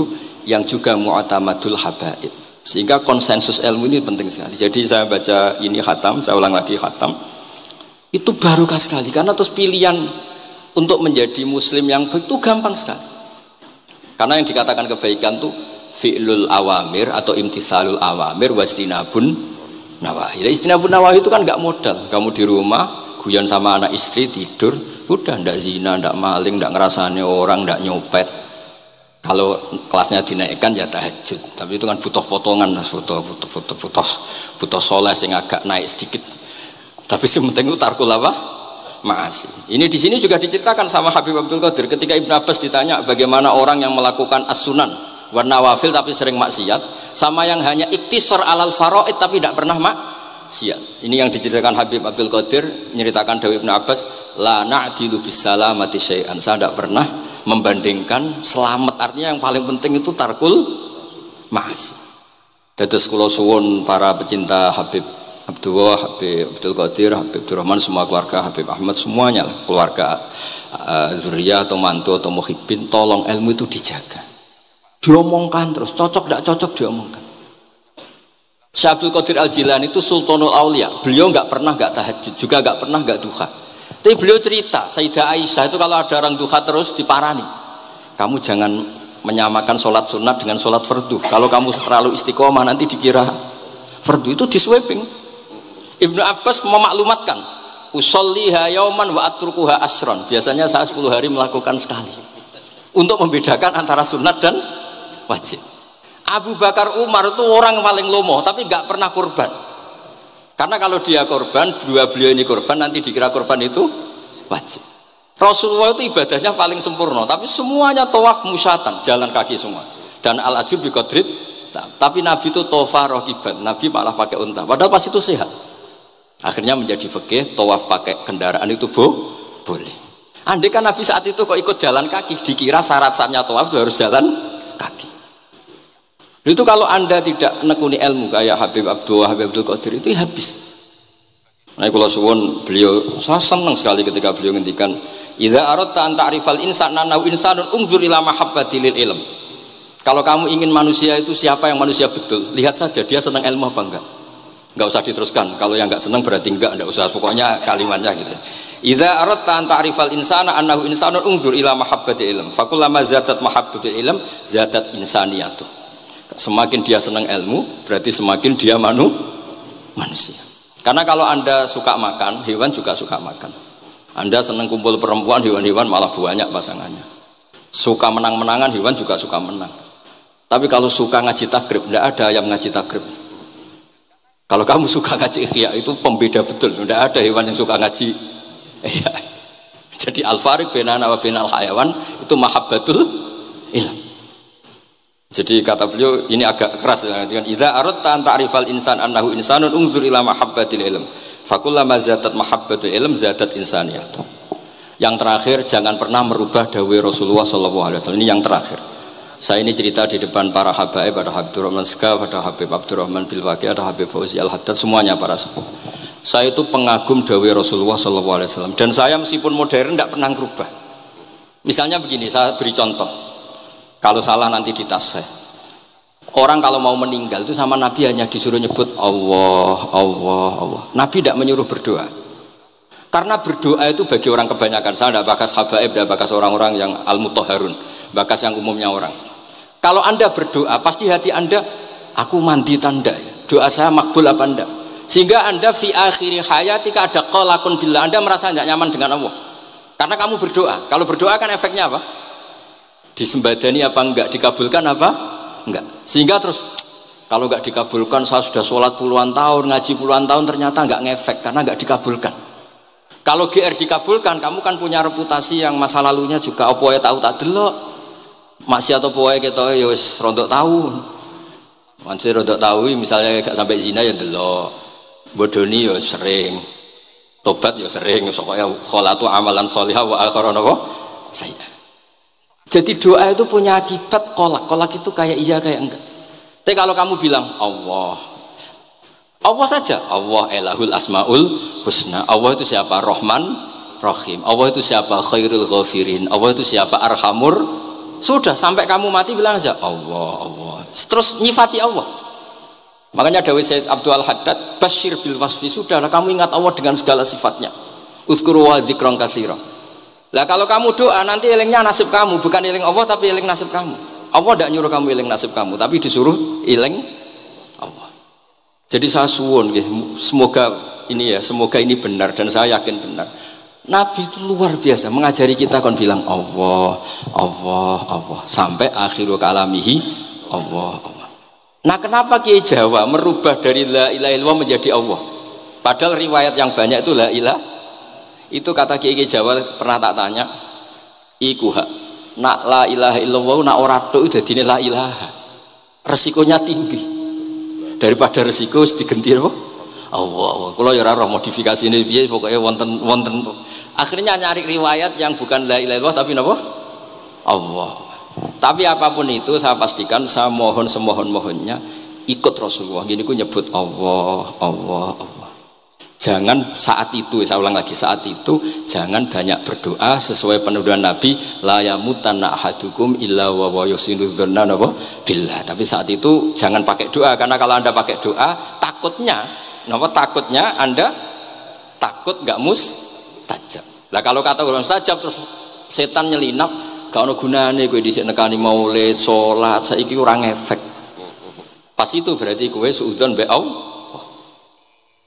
yang juga mu'tamadul habaib. Sehingga konsensus ilmu ini penting sekali. Jadi saya baca ini khatam, saya ulang lagi khatam. Itu barokah sekali karena terus pilihan untuk menjadi muslim yang baik itu gampang sekali. Karena yang dikatakan kebaikan itu fi'lul awamir atau imtithalul awamir wastinabun nawahi. Istinabun nawahi itu kan enggak modal. Kamu di rumah guyon sama anak istri tidur, udah ndak zina, ndak maling, ndak ngerasane orang, ndak nyopet. Kalau kelasnya dinaikkan ya tahajud, tapi itu kan butuh potongan, butuh soleh sing agak naik sedikit. Tapi sementing itu tarkul apa? Ma'asi. Ini di sini juga diceritakan sama Habib Abdul Qadir ketika Ibnu Abbas ditanya bagaimana orang yang melakukan as-sunan wa nawafil tapi sering maksiat, sama yang hanya iktisar alal faraid tapi tidak pernah maksiat. Ini yang diceritakan Habib Abdul Qadir menceritakan dari Ibnu Abbas, la na'dilu bisalamati syai'an. Saya tidak pernah membandingkan selamat, artinya yang paling penting itu tarkul ma'asi. Dados kula suwun para pecinta Habib Abdullah, Habib Abdul Qadir, Habib Abdurrahman, semua keluarga Habib Ahmad, semuanya keluarga zuriyah atau mantu atau muhibbin, tolong ilmu itu dijaga, diomongkan terus, cocok tidak cocok diomongkan. Syekh Abdul Qadir Al-Jilani itu Sultanul Aulia, beliau nggak pernah nggak tahajud, juga nggak pernah nggak duha. Tapi beliau cerita, Sayyidah Aisyah itu kalau ada orang duha terus diparani, kamu jangan menyamakan sholat sunat dengan sholat fardu. Kalau kamu terlalu istiqomah nanti dikira fardu. Itu disweping. Ibnu Abbas memaklumatkan, usolliha yauman wa atrukuha asron. Biasanya saya 10 hari melakukan sekali, untuk membedakan antara sunat dan wajib. Abu Bakar Umar itu orang paling lomo tapi nggak pernah kurban. Karena kalau dia korban, dua beliau ini korban, nanti dikira korban itu wajib. Rasulullah itu ibadahnya paling sempurna, tapi semuanya tawaf musyatan, jalan kaki semua. Dan al-ajur bi qadrit, tapi Nabi itu tofa rokiban, Nabi malah pakai unta. Padahal pas itu sehat. Akhirnya menjadi fikih, tawaf pakai kendaraan itu boleh. Andai kan Nabi saat itu kok ikut jalan kaki, dikira syarat-syaratnya tawaf itu harus jalan kaki. Itu kalau Anda tidak nekuni ilmu kayak Habib Abdul Qadir itu habis. Nah, kalau suwun beliau, saya senang sekali ketika beliau ngendikan, "Idza aradta an ta'rifal insana nahu insanun unzur ila mahabbatil ilm." Kalau kamu ingin manusia itu siapa yang manusia betul, lihat saja dia senang ilmu apa enggak. Enggak usah diteruskan. Kalau yang enggak senang berarti enggak usah, pokoknya kalimatnya gitu. Idza aradta an ta'rifal insana annahu insanun unzur ila mahabbatil ilm. Fakullama zatat mahabbatul ilm zatat insaniyatuh. Semakin dia senang ilmu, berarti semakin dia manusia. Karena kalau Anda suka makan, hewan juga suka makan. Anda senang kumpul perempuan, hewan-hewan malah banyak pasangannya. Suka menang-menangan, hewan juga suka menang. Tapi kalau suka ngaji takrib, tidak ada ayam ngaji takrib. Kalau kamu suka ngaji ihya, itu pembeda betul. Tidak ada hewan yang suka ngaji ihya. Jadi al-fariq bainana wa bainal hayawan itu mahabbatul ilm. Jadi kata beliau ini agak keras dengan idza aradta an ta'rifal insan annahu insanun unzur ila mahabbatil ilm fakullama zatat mahabbatul ilm zatat insaniyah. Yang terakhir, jangan pernah merubah dawai Rasulullah SAW. Ini yang terakhir. Saya ini cerita di depan para habaib, ada Habib Abdurrahman Sekaf, ada Habib Abdurrahman Bilwaqi, ada Habib Fauzi Al-Haddad, semuanya para sepuh. Saya itu pengagum dawai Rasulullah SAW, dan saya meskipun modern tidak pernah merubah. Misalnya begini, saya beri contoh. Kalau salah nanti ditas saya. Orang kalau mau meninggal itu sama Nabi hanya disuruh nyebut Allah, Allah, Allah. Nabi tidak menyuruh berdoa. Karena berdoa itu bagi orang kebanyakan. Saya tidak bakas habaib, tidak bakas orang-orang yang al-mutahharun, bakas yang umumnya orang. Kalau Anda berdoa, pasti hati Anda, aku mandi tanda, doa saya makbul apa enggak? Sehingga Anda fi akhiri hayatika ada qalakun billah, Anda merasa tidak nyaman dengan Allah. Karena kamu berdoa. Kalau berdoa kan efeknya apa? Disembadani apa enggak, dikabulkan apa enggak. Sehingga terus kalau enggak dikabulkan, saya sudah sholat puluhan tahun, ngaji puluhan tahun, ternyata enggak ngefek karena enggak dikabulkan. Kalau GR dikabulkan, kamu kan punya reputasi yang masa lalunya juga apa ya tahu tak delok masih atau poe kita ya wis rodok tahu. Masih rodok tahu misalnya enggak sampai zina ya delok, bodoni ya sering, tobat ya sering, pokoknya kholatu amalan sholihah wa akhiran apa saya. Jadi doa itu punya akibat kolak. Kolak itu kayak iya kayak enggak. Tapi kalau kamu bilang Allah, Allah saja, Allah elahul asmaul husna. Allah itu siapa? Rahman, Rahim. Allah itu siapa? Khairul ghafirin. Allah itu siapa? Arhamur. Sudah, sampai kamu mati bilang aja Allah, Allah. Terus nyifati Allah. Makanya dawai Sayyid Abdul Haddad, Bashir bil wasfi, sudahlah kamu ingat Allah dengan segala sifatnya. Uzkuru wa dzikran katsira. Lah kalau kamu doa nanti elingnya nasib kamu, bukan eling Allah tapi eling nasib kamu. Allah tidak nyuruh kamu eling nasib kamu, tapi disuruh eling Allah. Jadi saya suwun, semoga ini benar dan saya yakin benar. Nabi itu luar biasa mengajari kita kon bilang Allah, Allah, Allah sampai akhirul kalamihi Allah, Allah. Nah kenapa Kiai Jawa merubah dari la ilaha illallah menjadi Allah? Padahal riwayat yang banyak itu la ilaha. Itu kata Kiai Jawa pernah tak tanya, iku hak nak la ilaha illallah nak ora tok dadine la ilaha. Resikonya tinggi. Daripada resiko digenti apa? Allah. Kalau ya ora modifikasi ini piye pokoknya wonten. Akhirnya nyari riwayat yang bukan la ilaha illallah tapi napa? Allah. Tapi apapun itu saya pastikan, saya mohon semohon-mohonnya ikut Rasulullah. Gini ku nyebut Allah, Allah, Allah. Jangan saat itu, saya ulang lagi, saat itu jangan banyak berdoa sesuai penuduhan Nabi, la yamutanna ahadukum illa wa yusinu dzanna billah. Tapi saat itu jangan pakai doa, karena kalau Anda pakai doa takutnya Anda takut nggak mustajab. Lah kalau kata orang mustajab terus setan nyelinap, gak ono gunane kowe dhisik nekani maulid, salat, saiki ora ngefek. Pas itu berarti kowe suudzon mbek Allah.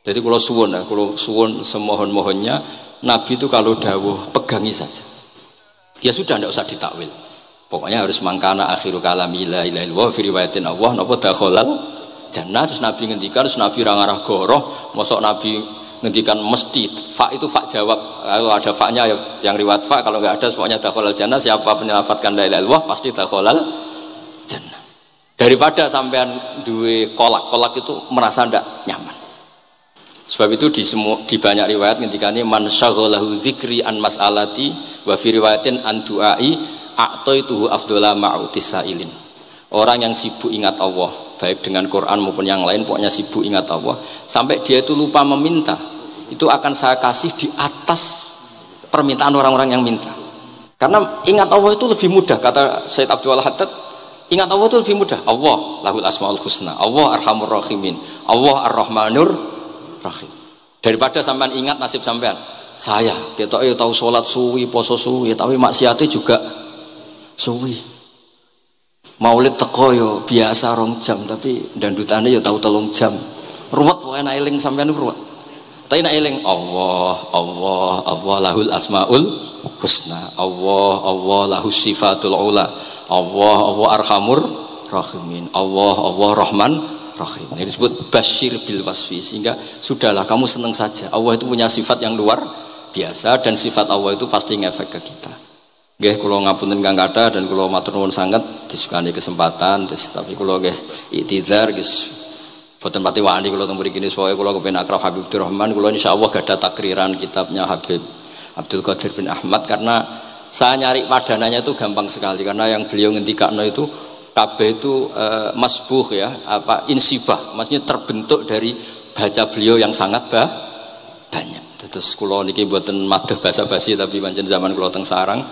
Jadi kalau suwun semohon-mohonnya Nabi itu kalau dawuh pegangi saja. Ya sudah, tidak usah ditakwil. Pokoknya harus mangkana akhiru kalami la ilaha illallah fi riwayatin Allah napa dakhalal jannah. Terus Nabi ngendikan, terus Nabi ra ngarah goroh, mosok Nabi ngendikan mesti fa itu fa jawab. Kalau ada fa-nya yang riwayat fa, kalau enggak ada semuanya dakhalal jannah. Siapa penyelafatkan la ilaha illallah pasti dakhalal jannah. Daripada sampean duwe kolak itu merasa ndak nyaman. Sebab itu di banyak riwayat ngendikane man syaghalahu dzikri an mas'alati wa fi riwayatin an du'ai a'taituhu afdhala ma'utis sa'ilin. Orang yang sibuk ingat Allah, baik dengan Quran maupun yang lain, pokoknya sibuk ingat Allah sampai dia itu lupa meminta, itu akan saya kasih di atas permintaan orang-orang yang minta. Karena ingat Allah itu lebih mudah, kata Sayyid Abdul Haddad, ingat Allah itu lebih mudah. Allah lahul asmaul husna, Allah arhamur rahimin, Allah ar-rahmanur rahim. Daripada sampean ingat nasib sampean, saya kita tahu sholat suwi, poso suwi, tapi maksiatnya juga suwi. Maulid teko yo biasa 2 jam, tapi dandutane yo tahu 3 jam. Ruwet wae nek eling sampean ruwet. Tapi nek eling Allah lahul asmaul husna, Allah lahus sifatul ula, Allah arhamur rahimin, Allah rahman rahim. Ini disebut basyir bil wasfi, sehingga sudahlah kamu senang saja. Allah itu punya sifat yang luar biasa dan sifat Allah itu pasti ngefek ke kita. Nggih kula ngapunten Kang Kata dan kula matur nuwun sanget disukani kesempatan, tapi kula nggih iktizar guys. Boten pati wani kula teng mriki niki pokoke kula kepen akrab Habib Abdurrahman, kula insyaallah gadah takriran kitabnya Habib Abdul Qadir bin Ahmad, karena saya nyari padanannya itu gampang sekali, karena yang beliau ngendikakno itu kabeh itu masbuh ya, apa insibah, maksudnya terbentuk dari baca beliau yang sangat banyak. Terus kula niki mboten madah basa-basi, tapi pancen zaman kula teng sarang,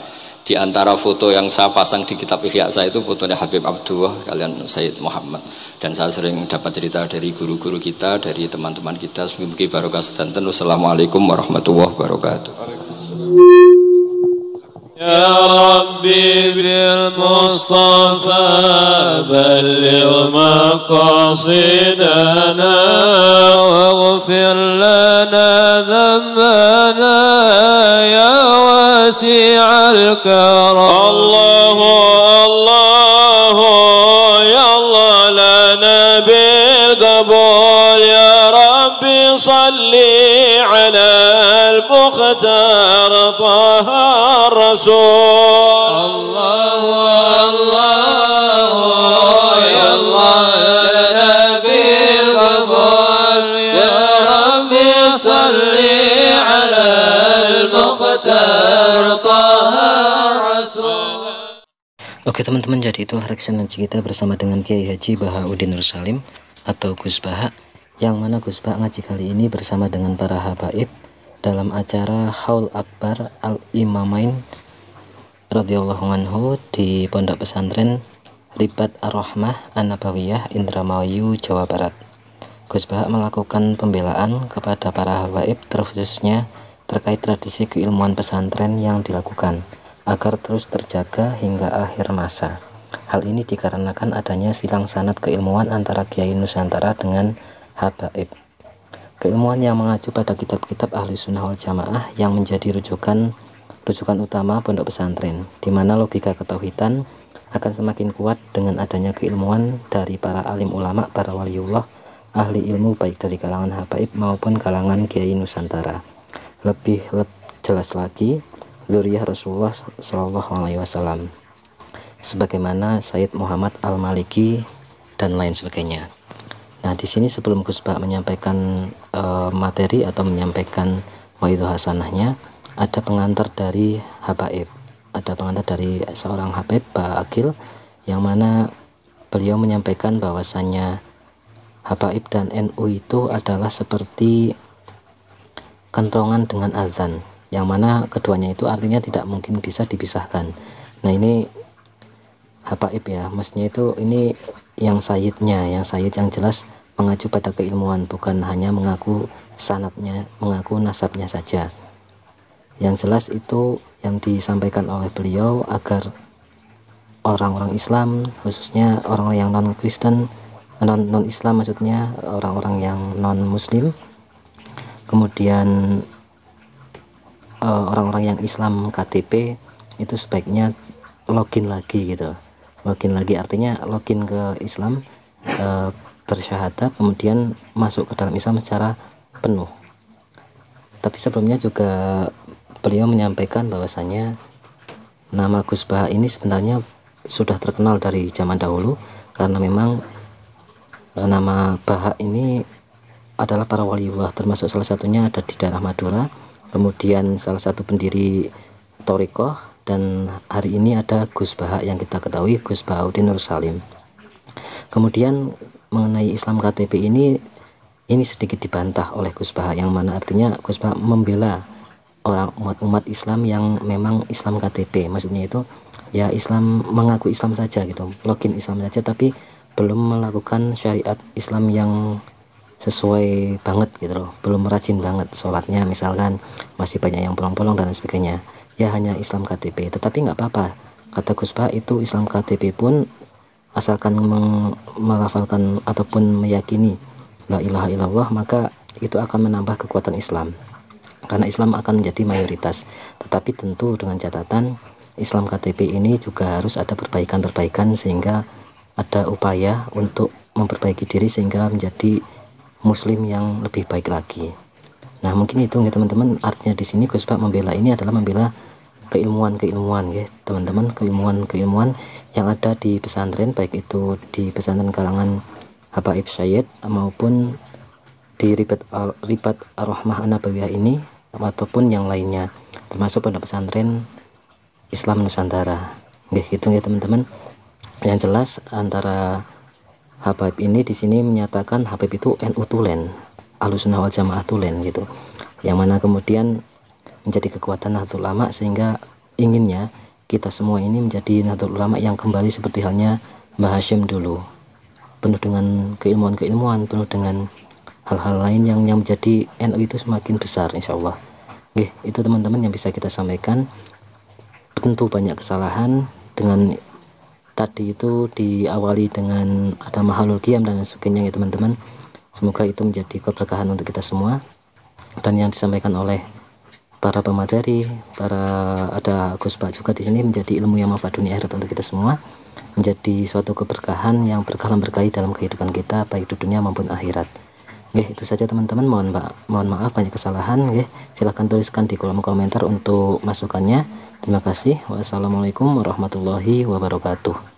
di antara foto yang saya pasang di kitab Ihya saya itu fotonya Habib Abdullah kalian Sayyid Muhammad, dan saya sering dapat cerita dari guru-guru kita, dari teman-teman kita. Semoga barokah sedanten. Wassalamualaikum warahmatullahi wabarakatuh. يا ربي بالمصطفى بلغ مقاصدنا واغفر لنا ذنبنا يا واسع الكرم. الله الله يا الله لنا بالقبول يا ربي صل على المختار طه الرسول. الله الله يا الله لنا بالقبول يا ربي صل على المختار طه الرسول. Oke teman-teman, jadi itulah reaction ngaji kita bersama dengan Kiai Haji Bahauddin Nur Salim atau Gus Baha, yang mana Gus Baha ngaji kali ini bersama dengan para habaib dalam acara Haul Akbar Al-Imamain radhiyallahu anhu di Pondok Pesantren Ribat Ar-Rahmah An-Nabawiyah Indramayu, Jawa Barat. Gus Baha melakukan pembelaan kepada para habaib terkhususnya terkait tradisi keilmuan pesantren yang dilakukan agar terus terjaga hingga akhir masa. Hal ini dikarenakan adanya silang sanad keilmuan antara Kiai Nusantara dengan habaib. Keilmuan yang mengacu pada kitab-kitab ahli sunnah wal jamaah yang menjadi rujukan utama pondok pesantren, di mana logika ketauhidan akan semakin kuat dengan adanya keilmuan dari para alim ulama, para waliullah, ahli ilmu baik dari kalangan habaib maupun kalangan Kiai Nusantara. Lebih jelas lagi, dzurriyyah Rasulullah SAW, sebagaimana Sayyid Muhammad Al-Maliki dan lain sebagainya. Nah, di sini sebelum Gus Baha menyampaikan materi atau menyampaikan maidhah hasanahnya, ada pengantar dari habaib, ada pengantar dari seorang habaib, Pak Akil, yang mana beliau menyampaikan bahwasannya habaib dan NU itu adalah seperti kentongan dengan azan, yang mana keduanya itu artinya tidak mungkin bisa dipisahkan. Nah, ini habaib ya, maksudnya itu ini yang sayyidnya, yang sayyid yang jelas mengacu pada keilmuan, bukan hanya mengaku sanadnya, mengaku nasabnya saja. Yang jelas itu yang disampaikan oleh beliau agar orang-orang Islam, khususnya orang-orang yang non-Kristen, non-Islam maksudnya, orang-orang yang non-Muslim, kemudian orang-orang yang Islam KTP itu sebaiknya login lagi gitu. Login lagi artinya login ke Islam, bersyahadat kemudian masuk ke dalam Islam secara penuh. Tapi sebelumnya juga beliau menyampaikan bahwasanya nama Gus Baha ini sebenarnya sudah terkenal dari zaman dahulu, karena memang nama Baha ini adalah para waliullah, termasuk salah satunya ada di daerah Madura, kemudian salah satu pendiri Thorikoh, dan hari ini ada Gus Baha yang kita ketahui, Gus Bahauddin Nur Salim. Kemudian mengenai Islam KTP ini sedikit dibantah oleh Gus Baha, yang mana artinya Gus Baha membela orang umat Islam yang memang Islam KTP, maksudnya itu ya Islam, mengaku Islam saja gitu, login Islam saja, tapi belum melakukan syariat Islam yang sesuai banget gitu loh, belum rajin banget sholatnya misalkan, masih banyak yang bolong-bolong dan sebagainya, ya hanya Islam KTP. Tetapi nggak apa-apa, kata Gus Baha, itu Islam KTP pun asalkan melafalkan ataupun meyakini la ilaha illallah, maka itu akan menambah kekuatan Islam, karena Islam akan menjadi mayoritas. Tetapi tentu dengan catatan Islam KTP ini juga harus ada perbaikan-perbaikan, sehingga ada upaya untuk memperbaiki diri sehingga menjadi muslim yang lebih baik lagi. Nah, mungkin itu ya teman-teman, artinya di sini Gus Baha membela ini adalah membela keilmuan ya teman-teman, keilmuan yang ada di pesantren, baik itu di pesantren kalangan Habaib Syed maupun di Ribat Ar-Rahmah An-Nabawiyah ini, ataupun yang lainnya, termasuk pondok pesantren Islam Nusantara. Gitu ya teman-teman. Yang jelas antara Habaib ini di sini menyatakan Habaib itu NU Tulen, Ahlussunnah wal Jamaah Tulen gitu. Yang mana kemudian menjadi kekuatan Nahdlatul Ulama, sehingga inginnya kita semua ini menjadi Nahdlatul Ulama yang kembali seperti halnya Mbah Hashim dulu, penuh dengan keilmuan, penuh dengan hal-hal lain yang menjadi NU itu semakin besar insyaallah. Itu teman-teman yang bisa kita sampaikan. Tentu banyak kesalahan, dengan tadi itu diawali dengan ada mahalul qiyam dan sebagainya ya teman-teman. Semoga itu menjadi keberkahan untuk kita semua, dan yang disampaikan oleh para pemateri, ada Gus Baha juga di sini, menjadi ilmu yang manfaat dunia akhirat untuk kita semua, menjadi suatu keberkahan yang berkahi dalam kehidupan kita baik di dunia maupun akhirat. Itu saja teman-teman, mohon maaf banyak kesalahan. Silahkan tuliskan di kolom komentar untuk masukannya. Terima kasih. Wassalamualaikum warahmatullahi wabarakatuh.